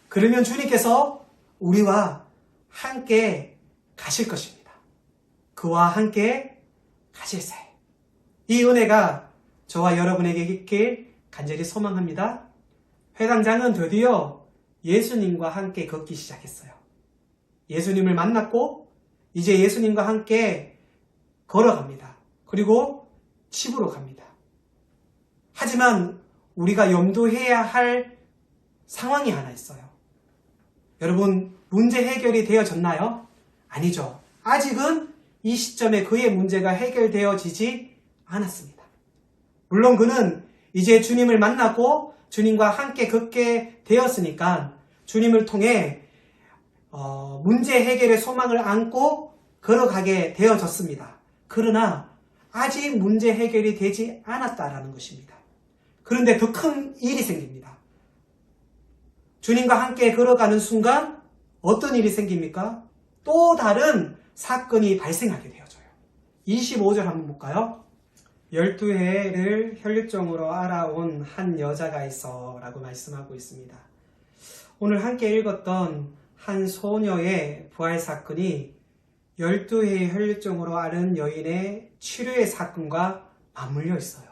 그러면 주님께서 우리와 함께 가실 것입니다. 그와 함께 가실세. 이 은혜가 저와 여러분에게 있길 간절히 소망합니다. 회당장은 드디어 예수님과 함께 걷기 시작했어요. 예수님을 만났고 이제 예수님과 함께 걸어갑니다. 그리고 집으로 갑니다. 하지만 우리가 염두해야 할 상황이 하나 있어요. 여러분, 문제 해결이 되어졌나요? 아니죠. 아직은 이 시점에 그의 문제가 해결되어지지 않았습니다. 물론 그는 이제 주님을 만났고 주님과 함께 걷게 되었으니까 주님을 통해 문제 해결의 소망을 안고 걸어가게 되어졌습니다. 그러나 아직 문제 해결이 되지 않았다라는 것입니다. 그런데 더 큰 일이 생깁니다. 주님과 함께 걸어가는 순간 어떤 일이 생깁니까? 또 다른 사건이 발생하게 되어져요. 25절 한번 볼까요? 12해를 혈류증으로 알아온 한 여자가 있어 라고 말씀하고 있습니다. 오늘 함께 읽었던 한 소녀의 부활 사건이 12해의 혈류증으로 앓은 여인의 치료의 사건과 맞물려 있어요.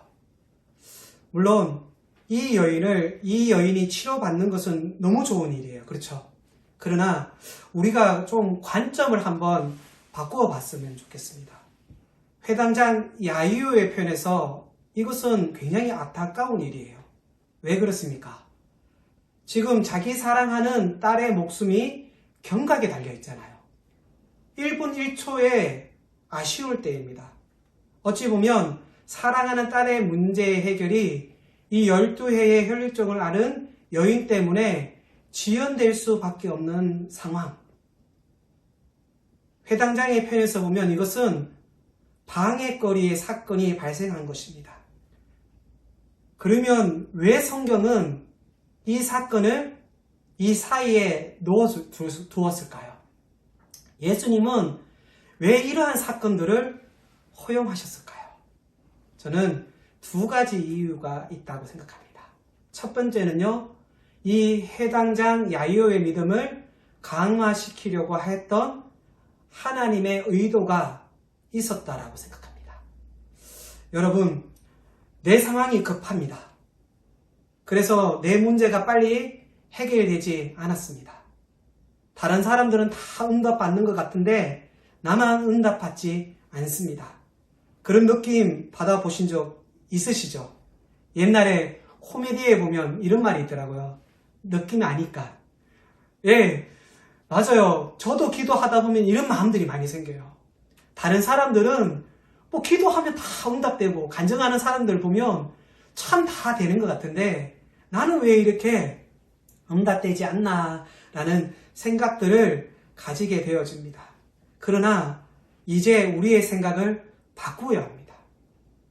물론 이 여인이 치료받는 것은 너무 좋은 일이에요. 그렇죠? 그러나 우리가 좀 관점을 한번 바꾸어 봤으면 좋겠습니다. 회당장 야이오의 편에서 이것은 굉장히 안타까운 일이에요. 왜 그렇습니까? 지금 자기 사랑하는 딸의 목숨이 경각에 달려 있잖아요. 1분 1초의 아쉬울 때입니다. 어찌 보면 사랑하는 딸의 문제 해결이 이 12해의 혈류증을 앓은 여인 때문에 지연될 수밖에 없는 상황. 회당장의 편에서 보면 이것은 방해거리의 사건이 발생한 것입니다. 그러면 왜 성경은 이 사건을 이 사이에 두었을까요? 예수님은 왜 이러한 사건들을 허용하셨을까요? 저는 두 가지 이유가 있다고 생각합니다. 첫 번째는요, 이 회당장 야이오의 믿음을 강화시키려고 했던 하나님의 의도가 있었다라고 생각합니다. 여러분, 내 상황이 급합니다. 그래서 내 문제가 빨리 해결되지 않았습니다. 다른 사람들은 다 응답받는 것 같은데 나만 응답받지 않습니다. 그런 느낌 받아보신 적 있으시죠? 옛날에 코미디에 보면 이런 말이 있더라고요. 느낌이 아니까. 예, 맞아요. 저도 기도하다 보면 이런 마음들이 많이 생겨요. 다른 사람들은 뭐 기도하면 다 응답되고 간증하는 사람들 보면 참 다 되는 것 같은데 나는 왜 이렇게 응답되지 않나 라는 생각들을 가지게 되어집니다. 그러나 이제 우리의 생각을 바꾸어야 합니다.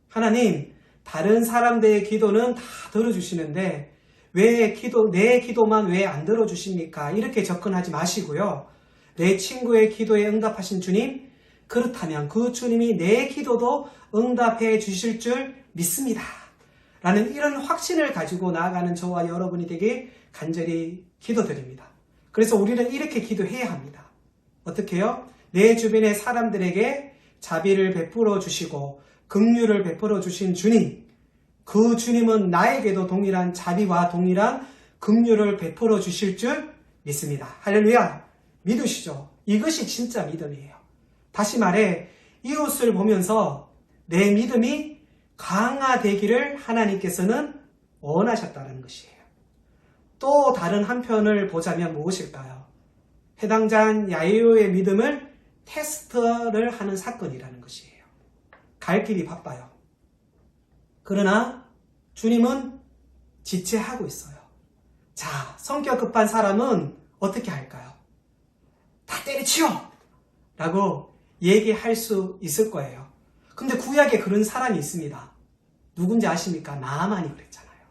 하나님, 다른 사람들의 기도는 다 들어주시는데 왜 내 기도만 왜 안 들어주십니까? 이렇게 접근하지 마시고요. 내 친구의 기도에 응답하신 주님, 그렇다면 그 주님이 내 기도도 응답해 주실 줄 믿습니다. 라는 이런 확신을 가지고 나아가는 저와 여러분이 되길 간절히 기도드립니다. 그래서 우리는 이렇게 기도해야 합니다. 어떻게요? 내 주변의 사람들에게 자비를 베풀어 주시고 긍휼을 베풀어 주신 주님, 그 주님은 나에게도 동일한 자비와 동일한 긍휼을 베풀어 주실 줄 믿습니다. 할렐루야! 믿으시죠? 이것이 진짜 믿음이에요. 다시 말해, 이웃을 보면서 내 믿음이 강화되기를 하나님께서는 원하셨다는 것이에요. 또 다른 한편을 보자면 무엇일까요? 해당장 야이오의 믿음을 테스트를 하는 사건이라는 것이에요. 갈 길이 바빠요. 그러나 주님은 지체하고 있어요. 자, 성격 급한 사람은 어떻게 할까요? 다 때려치워! 라고 얘기할 수 있을 거예요. 근데 구약에 그런 사람이 있습니다. 누군지 아십니까? 나아만이 그랬잖아요.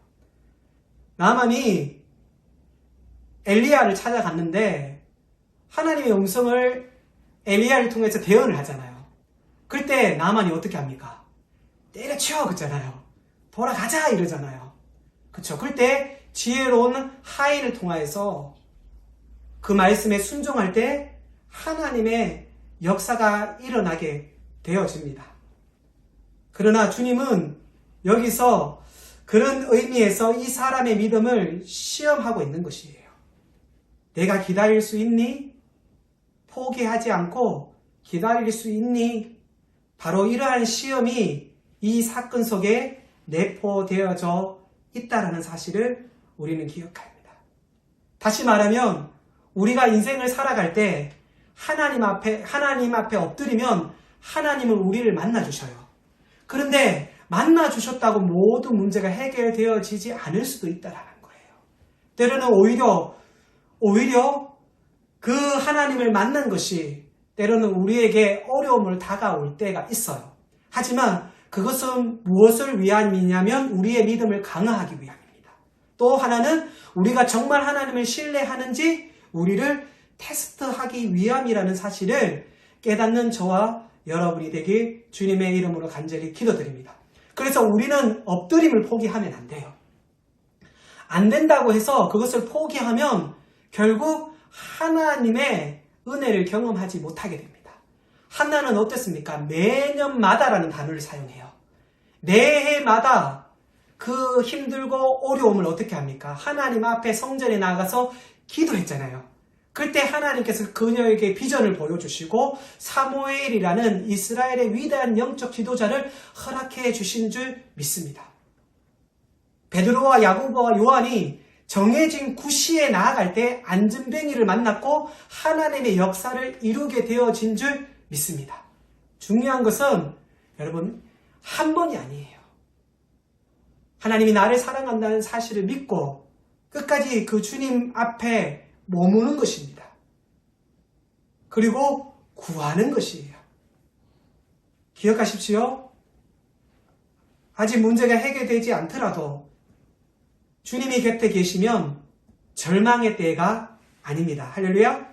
나아만이 엘리야를 찾아갔는데 하나님의 음성을 엘리야를 통해서 대언을 하잖아요. 그때 나아만이 어떻게 합니까? 때려치워! 그러잖아요. 돌아가자! 이러잖아요. 그쵸? 그때 지혜로운 하인을 통하여서 그 말씀에 순종할 때 하나님의 역사가 일어나게 되어집니다. 그러나 주님은 여기서 그런 의미에서 이 사람의 믿음을 시험하고 있는 것이에요. 내가 기다릴 수 있니? 포기하지 않고 기다릴 수 있니? 바로 이러한 시험이 이 사건 속에 내포되어져 있다는 사실을 우리는 기억합니다. 다시 말하면 우리가 인생을 살아갈 때 하나님 앞에 엎드리면 하나님은 우리를 만나주셔요. 그런데 만나주셨다고 모든 문제가 해결되어지지 않을 수도 있다는 거예요. 때로는 오히려 그 하나님을 만난 것이 때로는 우리에게 어려움을 다가올 때가 있어요. 하지만 그것은 무엇을 위함이냐면 우리의 믿음을 강화하기 위함입니다. 또 하나는 우리가 정말 하나님을 신뢰하는지 우리를 테스트하기 위함이라는 사실을 깨닫는 저와 여러분이 되길 주님의 이름으로 간절히 기도드립니다. 그래서 우리는 엎드림을 포기하면 안 돼요. 안 된다고 해서 그것을 포기하면 결국 하나님의 은혜를 경험하지 못하게 됩니다. 한나는 어땠습니까? 매년마다라는 단어를 사용해요. 매해마다 그 힘들고 어려움을 어떻게 합니까? 하나님 앞에 성전에 나가서 기도했잖아요. 그때 하나님께서 그녀에게 비전을 보여주시고 사무엘이라는 이스라엘의 위대한 영적 지도자를 허락해 주신 줄 믿습니다. 베드로와 야고보와 요한이 정해진 구시에 나아갈 때 안전뱅이를 만났고 하나님의 역사를 이루게 되어진 줄 믿습니다. 중요한 것은 여러분 한 번이 아니에요. 하나님이 나를 사랑한다는 사실을 믿고 끝까지 그 주님 앞에 머무는 것입니다. 그리고 구하는 것이에요. 기억하십시오. 아직 문제가 해결되지 않더라도 주님이 곁에 계시면 절망의 때가 아닙니다. 할렐루야.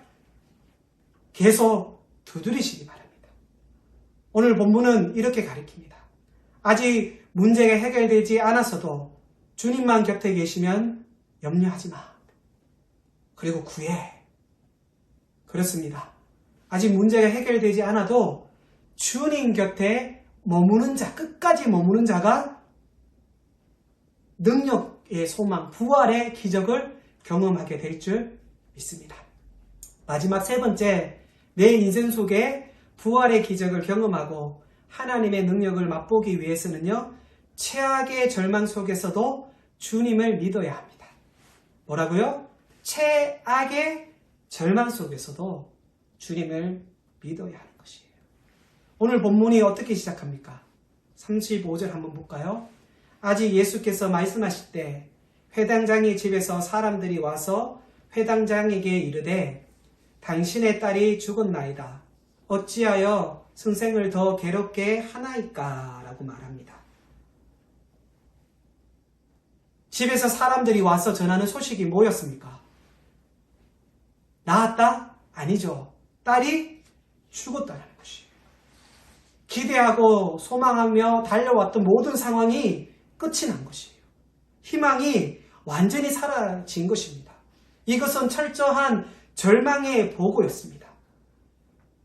계속 두드리시기 바랍니다. 오늘 본문은 이렇게 가르칩니다. 아직 문제가 해결되지 않았어도 주님만 곁에 계시면 염려하지 마. 그리고 구해. 그렇습니다. 아직 문제가 해결되지 않아도 주님 곁에 머무는 자, 끝까지 머무는 자가 능력의 소망, 부활의 기적을 경험하게 될 줄 믿습니다. 마지막 세 번째, 내 인생 속에 부활의 기적을 경험하고 하나님의 능력을 맛보기 위해서는요, 최악의 절망 속에서도 주님을 믿어야 합니다. 뭐라고요? 최악의 절망 속에서도 주님을 믿어야 하는 것이에요. 오늘 본문이 어떻게 시작합니까? 35절 한번 볼까요? 아직 예수께서 말씀하실 때 회당장의 집에서 사람들이 와서 회당장에게 이르되 당신의 딸이 죽었나이다. 어찌하여 선생을 더 괴롭게 하나이까? 라고 말합니다. 집에서 사람들이 와서 전하는 소식이 뭐였습니까? 나았다? 아니죠. 딸이 죽었다는 것이에요. 기대하고 소망하며 달려왔던 모든 상황이 끝이 난 것이에요. 희망이 완전히 사라진 것입니다. 이것은 철저한 절망의 보고였습니다.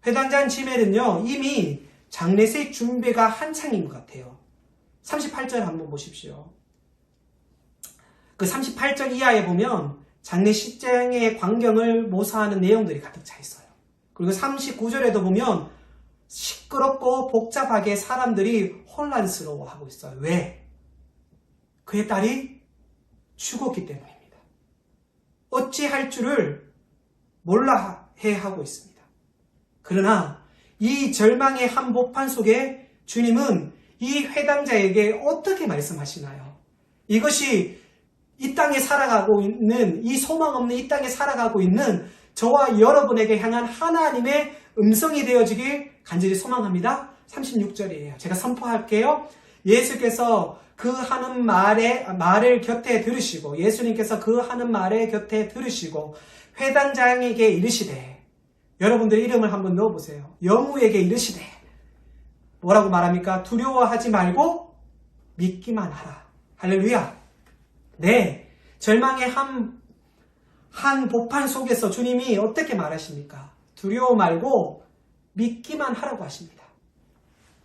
회당장 집에는요, 이미 장례식 준비가 한창인 것 같아요. 38절 한번 보십시오. 그 38절 이하에 보면 장례식장의 광경을 모사하는 내용들이 가득 차 있어요. 그리고 39절에도 보면 시끄럽고 복잡하게 사람들이 혼란스러워하고 있어요. 왜? 그의 딸이 죽었기 때문입니다. 어찌할 줄을 몰라 해하고 있습니다. 그러나 이 절망의 한복판 속에 주님은 이 회당자에게 어떻게 말씀하시나요? 이것이 이 땅에 살아가고 있는, 이 소망 없는 이 땅에 살아가고 있는 저와 여러분에게 향한 하나님의 음성이 되어지길 간절히 소망합니다. 36절이에요. 제가 선포할게요. 예수께서 그 하는 말을 곁에 들으시고, 예수님께서 그 하는 말의 곁에 들으시고 회당장에게 이르시되, 여러분들 이름을 한번 넣어보세요. 영우에게 이르시되 뭐라고 말합니까? 두려워하지 말고 믿기만 하라. 할렐루야. 네, 절망의 한 보판 속에서 주님이 어떻게 말하십니까? 두려워 말고 믿기만 하라고 하십니다.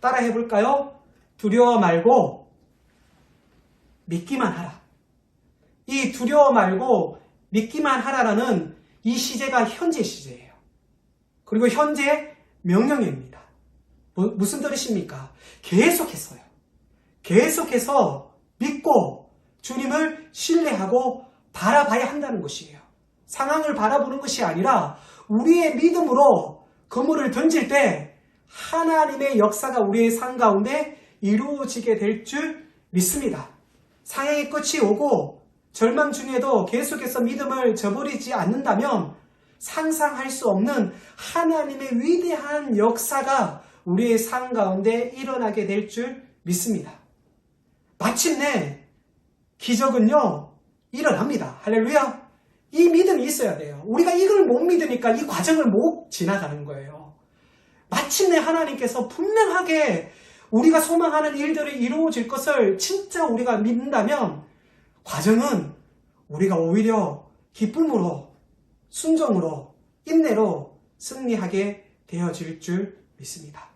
따라 해볼까요? 두려워 말고 믿기만 하라. 이 두려워 말고 믿기만 하라라는 이 시제가 현재 시제예요. 그리고 현재 명령입니다. 무슨 뜻입니까? 계속해서요. 계속해서 믿고 주님을 신뢰하고 바라봐야 한다는 것이에요. 상황을 바라보는 것이 아니라 우리의 믿음으로 그물을 던질 때 하나님의 역사가 우리의 삶 가운데 이루어지게 될 줄 믿습니다. 상황의 끝이 오고 절망 중에도 계속해서 믿음을 저버리지 않는다면 상상할 수 없는 하나님의 위대한 역사가 우리의 삶 가운데 일어나게 될 줄 믿습니다. 마침내 기적은요 일어납니다. 할렐루야. 이 믿음이 있어야 돼요. 우리가 이걸 못 믿으니까 이 과정을 못 지나가는 거예요. 마침내 하나님께서 분명하게 우리가 소망하는 일들이 이루어질 것을 진짜 우리가 믿는다면 과정은 우리가 오히려 기쁨으로, 순종으로, 인내로 승리하게 되어질 줄 믿습니다.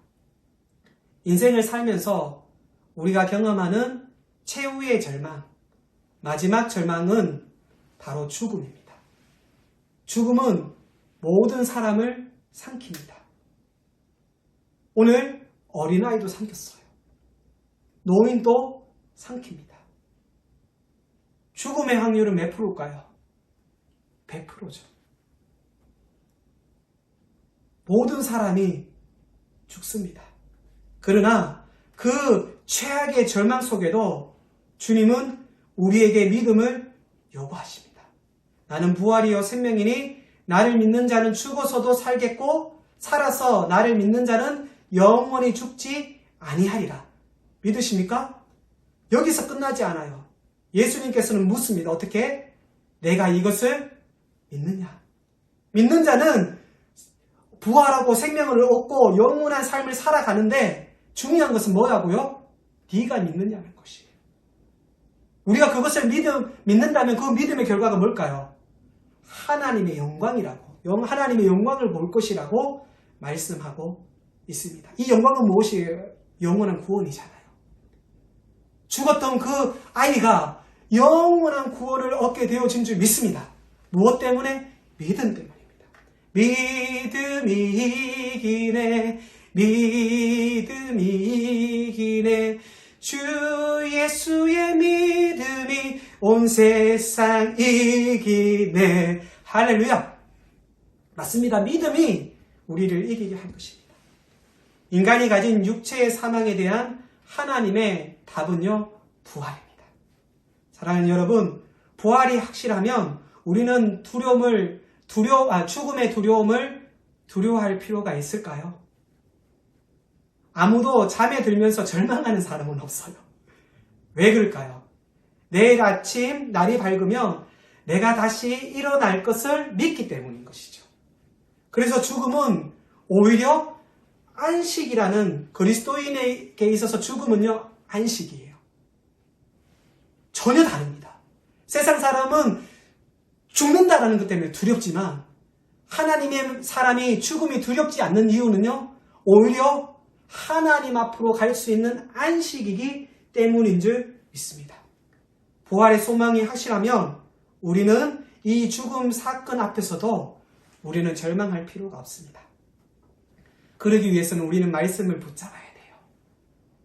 인생을 살면서 우리가 경험하는 최후의 절망, 마지막 절망은 바로 죽음입니다. 죽음은 모든 사람을 삼킵니다. 오늘 어린아이도 삼켰어요. 노인도 삼킵니다. 죽음의 확률은 몇 프로일까요? 100%죠. 모든 사람이 죽습니다. 그러나 그 최악의 절망 속에도 주님은 우리에게 믿음을 요구하십니다. 나는 부활이요 생명이니 나를 믿는 자는 죽어서도 살겠고 살아서 나를 믿는 자는 영원히 죽지 아니하리라. 믿으십니까? 여기서 끝나지 않아요. 예수님께서는 묻습니다. 어떻게? 내가 이것을 믿느냐? 믿는 자는 부활하고 생명을 얻고 영원한 삶을 살아가는데 중요한 것은 뭐라고요? 네가 믿느냐는 것이에요. 우리가 그것을 믿는다면 그 믿음의 결과가 뭘까요? 하나님의 영광이라고, 하나님의 영광을 볼 것이라고 말씀하고 있습니다. 이 영광은 무엇이에요? 영원한 구원이잖아요. 죽었던 그 아이가 영원한 구원을 얻게 되어진 줄 믿습니다. 무엇 때문에? 믿음 때문입니다. 믿음이 이기네, 믿음이 이기네, 주 예수의 믿음이 온 세상 이기네. 할렐루야. 맞습니다. 믿음이 우리를 이기게 할 것입니다. 인간이 가진 육체의 사망에 대한 하나님의 답은요, 부활입니다. 사랑하는 여러분, 부활이 확실하면 우리는 죽음의 두려움을 두려워할 필요가 있을까요? 아무도 잠에 들면서 절망하는 사람은 없어요. 왜 그럴까요? 내일 아침 날이 밝으면 내가 다시 일어날 것을 믿기 때문인 것이죠. 그래서 죽음은 오히려 안식이라는, 그리스도인에게 있어서 죽음은요 안식이에요. 전혀 다릅니다. 세상 사람은 죽는다라는 것 때문에 두렵지만 하나님의 사람이 죽음이 두렵지 않는 이유는요 오히려 하나님 앞으로 갈 수 있는 안식이기 때문인 줄 믿습니다. 부활의 소망이 확실하면 우리는 이 죽음 사건 앞에서도 우리는 절망할 필요가 없습니다. 그러기 위해서는 우리는 말씀을 붙잡아야 돼요.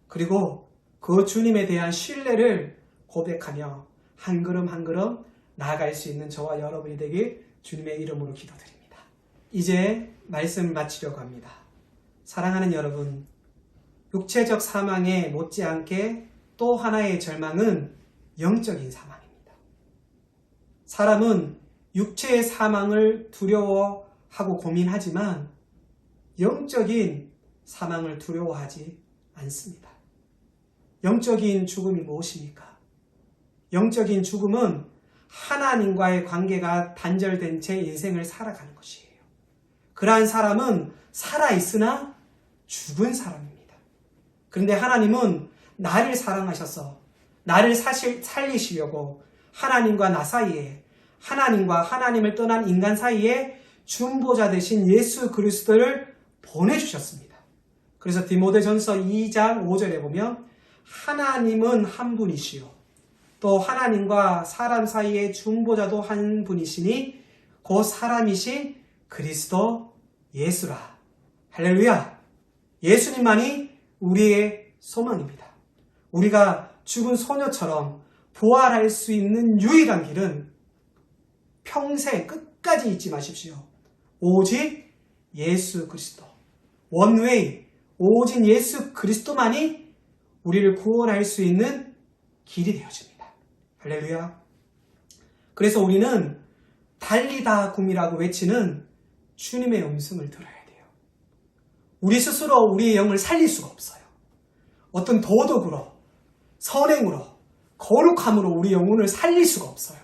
그리고 그 주님에 대한 신뢰를 고백하며 한 걸음 한 걸음 나아갈 수 있는 저와 여러분이 되길 주님의 이름으로 기도드립니다. 이제 말씀 마치려고 합니다. 사랑하는 여러분, 육체적 사망에 못지않게 또 하나의 절망은 영적인 사망입니다. 사람은 육체의 사망을 두려워하고 고민하지만 영적인 사망을 두려워하지 않습니다. 영적인 죽음이 무엇입니까? 영적인 죽음은 하나님과의 관계가 단절된 채 인생을 살아가는 것이에요. 그러한 사람은 살아있으나 죽은 사람입니다. 그런데 하나님은 나를 사랑하셔서 나를 살리시려고 하나님과 나 사이에, 하나님과 하나님을 떠난 인간 사이에 중보자 되신 예수 그리스도를 보내주셨습니다. 그래서 디모데전서 2장 5절에 보면 하나님은 한 분이시요 또 하나님과 사람 사이의 중보자도 한 분이시니 그 사람이신 그리스도 예수라. 할렐루야. 예수님만이 우리의 소망입니다. 우리가 죽은 소녀처럼 부활할 수 있는 유일한 길은 평생 끝까지 잊지 마십시오. 오직 예수 그리스도. 원웨이, 오직 예수 그리스도만이 우리를 구원할 수 있는 길이 되어집니다. 할렐루야. 그래서 우리는 달리다 굼이라고 외치는 주님의 음성을 들어야 돼요. 우리 스스로 우리의 영을 살릴 수가 없어요. 어떤 도덕으로, 선행으로, 거룩함으로 우리 영혼을 살릴 수가 없어요.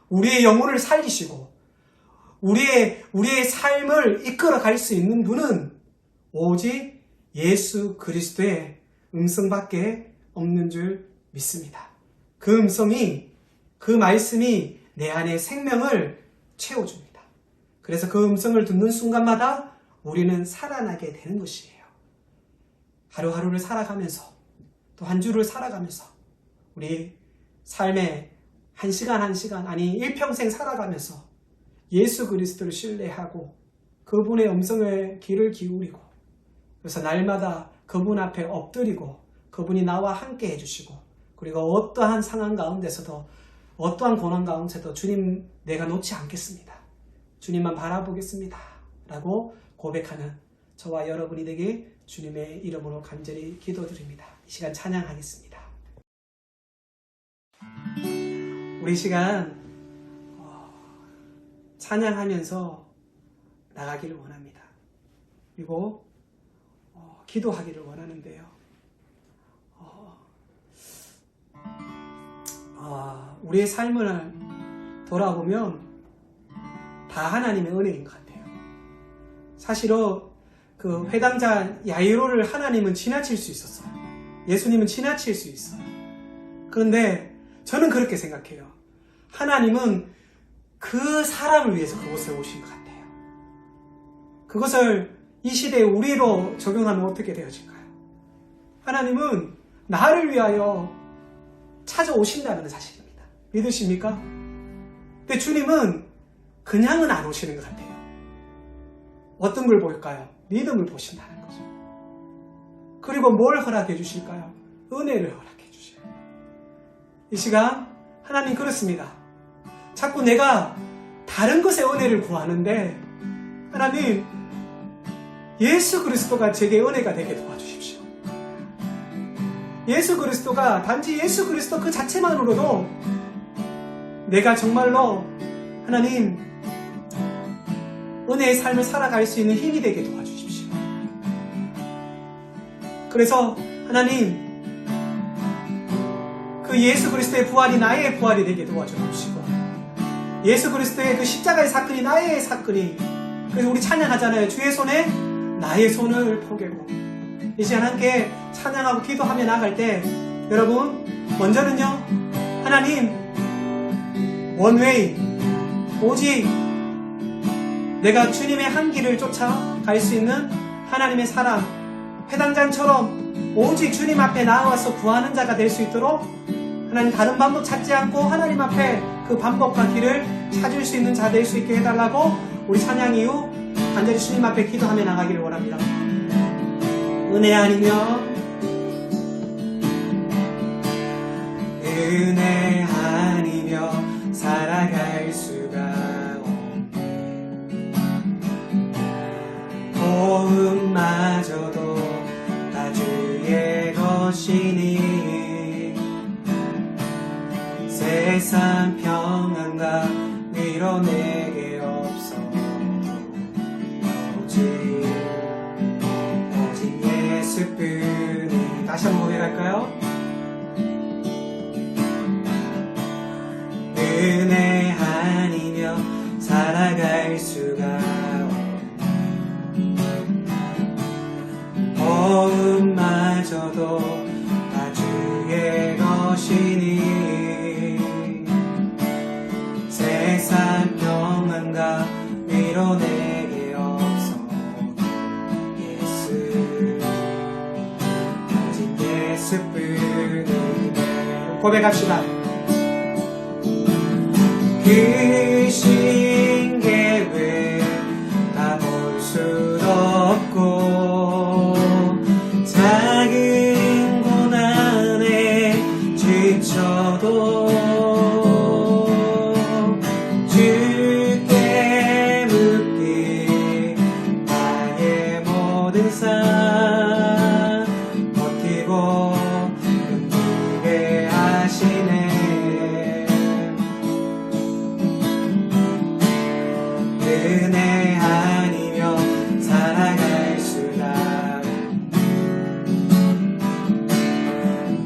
우리의 영혼을 살리시고 우리의 삶을 이끌어 갈 수 있는 분은 오직 예수 그리스도의 음성밖에 없는 줄 믿습니다. 그 음성이, 그 말씀이 내 안에 생명을 채워줍니다. 그래서 그 음성을 듣는 순간마다 우리는 살아나게 되는 것이에요. 하루하루를 살아가면서 또 한 주를 살아가면서 우리 삶의 한 시간 한 시간, 아니 일평생 살아가면서 예수 그리스도를 신뢰하고 그분의 음성에 귀를 기울이고 그래서 날마다 그분 앞에 엎드리고 그분이 나와 함께 해주시고 그리고 어떠한 상황 가운데서도 어떠한 고난 가운데서도 주님 내가 놓지 않겠습니다. 주님만 바라보겠습니다. 라고 고백하는 저와 여러분이 되길 주님의 이름으로 간절히 기도드립니다. 이 시간 찬양하겠습니다. 우리 시간 찬양하면서 나가기를 원합니다. 그리고 기도하기를 원하는데요. 우리의 삶을 돌아보면 다 하나님의 은혜인 것 같아요. 사실은 그 회당자 야이로를 하나님은 지나칠 수 있었어요. 예수님은 지나칠 수 있어요. 그런데 저는 그렇게 생각해요. 하나님은 그 사람을 위해서 그곳에 오신 것 같아요. 그것을 이 시대에 우리로 적용하면 어떻게 되어질까요? 하나님은 나를 위하여 찾아오신다는 사실입니다. 믿으십니까? 근데 주님은 그냥은 안 오시는 것 같아요. 어떤 걸 볼까요? 믿음을 보신다는 거죠. 그리고 뭘 허락해 주실까요? 은혜를 허락해 주셔요. 이 시간 하나님 그렇습니다. 자꾸 내가 다른 것에 은혜를 구하는데 하나님 예수 그리스도가 제게 은혜가 되게 도와주십시오. 예수 그리스도가 단지 예수 그리스도 그 자체만으로도 내가 정말로 하나님 은혜의 삶을 살아갈 수 있는 힘이 되게 도와주십시오. 그래서 하나님 그 예수 그리스도의 부활이 나의 부활이 되게 도와주십시고 예수 그리스도의 그 십자가의 사건이 나의 사건이 그래서 우리 찬양하잖아요. 주의 손에 나의 손을 포개고 이 시간 함께 찬양하고 기도하며 나갈 때 여러분 먼저는요 하나님 원웨이 오직 내가 주님의 한 길을 쫓아갈 수 있는 하나님의 사람 회당장처럼 오직 주님 앞에 나와서 구하는 자가 될 수 있도록 하나님 다른 방법 찾지 않고 하나님 앞에 그 방법과 길을 찾을 수 있는 자 될 수 있게 해달라고 우리 찬양 이후 간절히 주님 앞에 기도하며 나가기를 원합니다. 은혜 아니면 은혜 아니며 살아갈 수가 없네. 도움마저도 다 주의 것이니 세상 평안과 위로 내게 없어 오직 예수뿐이. 다시 한번 고백할까요? 은혜 아니며 살아갈 수가 도움마저도 다 주의 것이니 세상 평안과 위로 내게 없어 오직 예수뿐이네. 고백합시다. 그 신계획 다 볼 수도 없고 작은 고난에 지쳐도 주께 묻기 나의 모든 삶 버티고 견디게 하시네. 은혜 아니며 살아갈 수가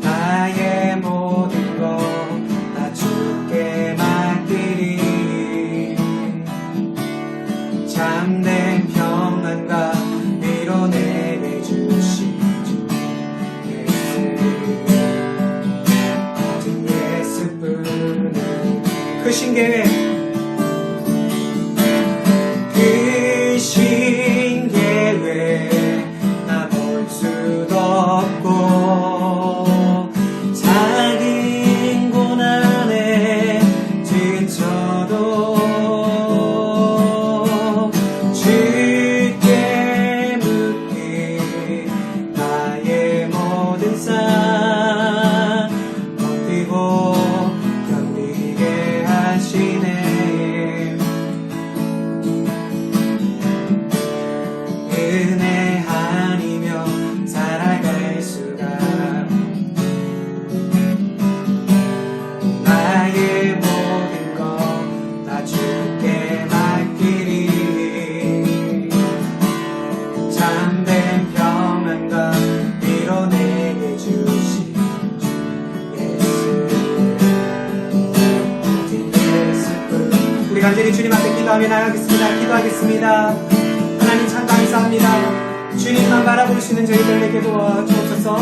나의 모든 것 다 주께 맡기리 참된 평안과 위로 내게 주신 주 예수 오직 예수뿐이. 그 신계획 나 볼 수도 없고 작은 고난에 지쳐도 주께 묻기 나의 모든 삶 버티고 견디게 하시네. 은혜 아니며 살아갈 수가 나의 모든 것 다 주께 맡기리 참된 평안과 위로 내게 주신 주 예수뿐. 우리 간절히 주님 앞에 기도하며 나가겠습니다. 기도하겠습니다. 하나님 참 감사합니다. 주님만 바라볼 수 있는 저희들에게 도와주옵소서.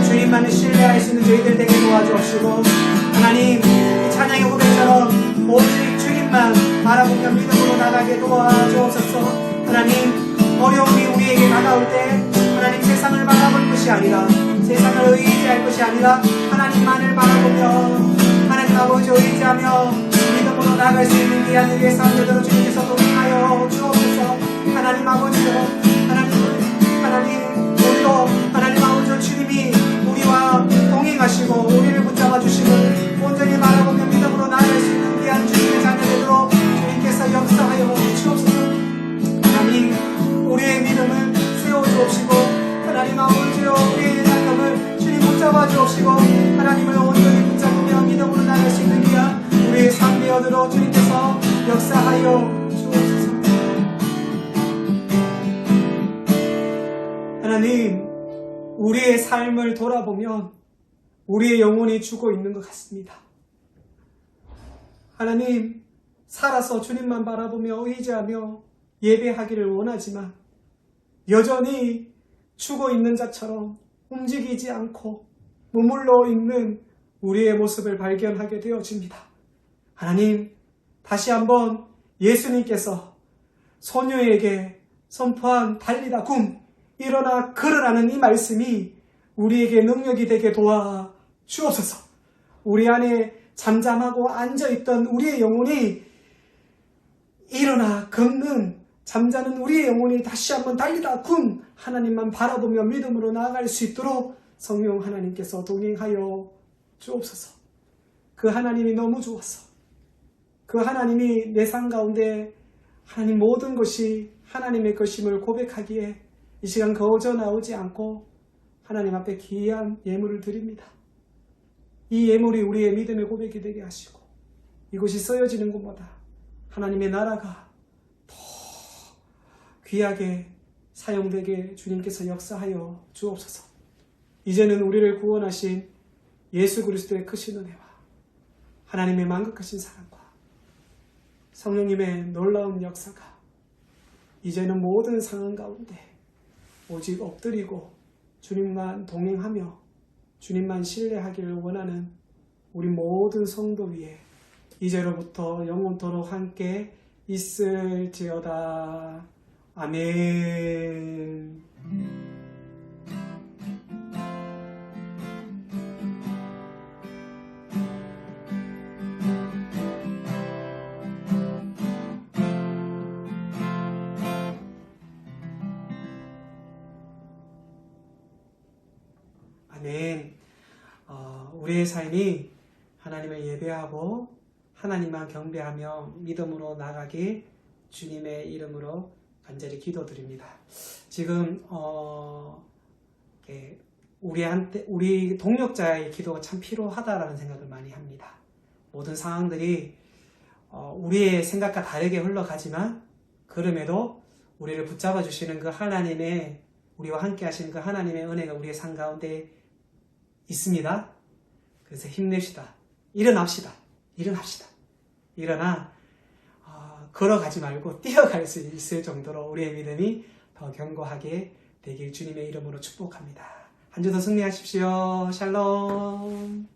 주님만을 신뢰할 수 있는 저희들 되게 도와주옵시고 하나님 이 찬양의 고백처럼 오직 주님만 바라보며 믿음으로 나가게 도와주옵소서. 하나님 어려움이 우리에게 다가올 때 하나님 세상을 바라볼 것이 아니라 세상을 의지할 것이 아니라 하나님만을 바라보며 하나님 아버지 의지하며 믿음으로 나갈 수 있는 귀한 우리의 삶 되도록 주님께서 동행하여 주옵소서. 하나님 아버지요 하나님 우리도 하나님 아버지 주님이 우리와 동행하시고 우리를 붙잡아 주시고 온전히 바라보며 믿음으로 나아갈 수 있는 귀한 주님의 자녀 되도록 주님께서 역사하여 주옵소서. 하나님 우리의 믿음을 세워주옵시고 하나님 아버지요 우리의 약함을 주님 붙잡아 주옵시고 하나님을 온전히 붙잡으며 믿음으로 나아갈 수 있는 귀한 우리의 삶 되어도록 주님께서 역사하여 주옵소서. 하나님 우리의 삶을 돌아보면 우리의 영혼이 죽어 있는 것 같습니다. 하나님 살아서 주님만 바라보며 의지하며 예배하기를 원하지만 여전히 죽어 있는 자처럼 움직이지 않고 머물러 있는 우리의 모습을 발견하게 되어집니다. 하나님 다시 한번 예수님께서 소녀에게 선포한 달리다 굼 일어나 걸으라는 이 말씀이 우리에게 능력이 되게 도와 주옵소서. 우리 안에 잠잠하고 앉아있던 우리의 영혼이 일어나 걷는 잠자는 우리의 영혼이 다시 한번 달리다 굼 하나님만 바라보며 믿음으로 나아갈 수 있도록 성령 하나님께서 동행하여 주옵소서. 그 하나님이 너무 좋아서 그 하나님이 내 삶 가운데 하나님 모든 것이 하나님의 것임을 고백하기에 이 시간 거저 나오지 않고 하나님 앞에 귀한 예물을 드립니다. 이 예물이 우리의 믿음의 고백이 되게 하시고 이곳이 쓰여지는 곳마다 하나님의 나라가 더 귀하게 사용되게 주님께서 역사하여 주옵소서. 이제는 우리를 구원하신 예수 그리스도의 크신 은혜와 하나님의 만극하신 사랑과 성령님의 놀라운 역사가 이제는 모든 상황 가운데 오직 엎드리고 주님만 동행하며 주님만 신뢰하기를 원하는 우리 모든 성도 위에 이제로부터 영원토록 함께 있을지어다. 아멘. 아멘. 우리의 삶이 하나님을 예배하고 하나님만 경배하며 믿음으로 나가길 주님의 이름으로 간절히 기도드립니다. 지금 우리 동력자의 기도가 참 필요하다라는 생각을 많이 합니다. 모든 상황들이 우리의 생각과 다르게 흘러가지만 그럼에도 우리를 붙잡아 주시는 그 하나님의 우리와 함께 하시는 그 하나님의 은혜가 우리의 삶 가운데 있습니다. 그래서 힘냅시다. 일어납시다. 일어나 걸어가지 말고 뛰어갈 수 있을 정도로 우리의 믿음이 더 견고하게 되길 주님의 이름으로 축복합니다. 한 주 더 승리하십시오. 샬롬.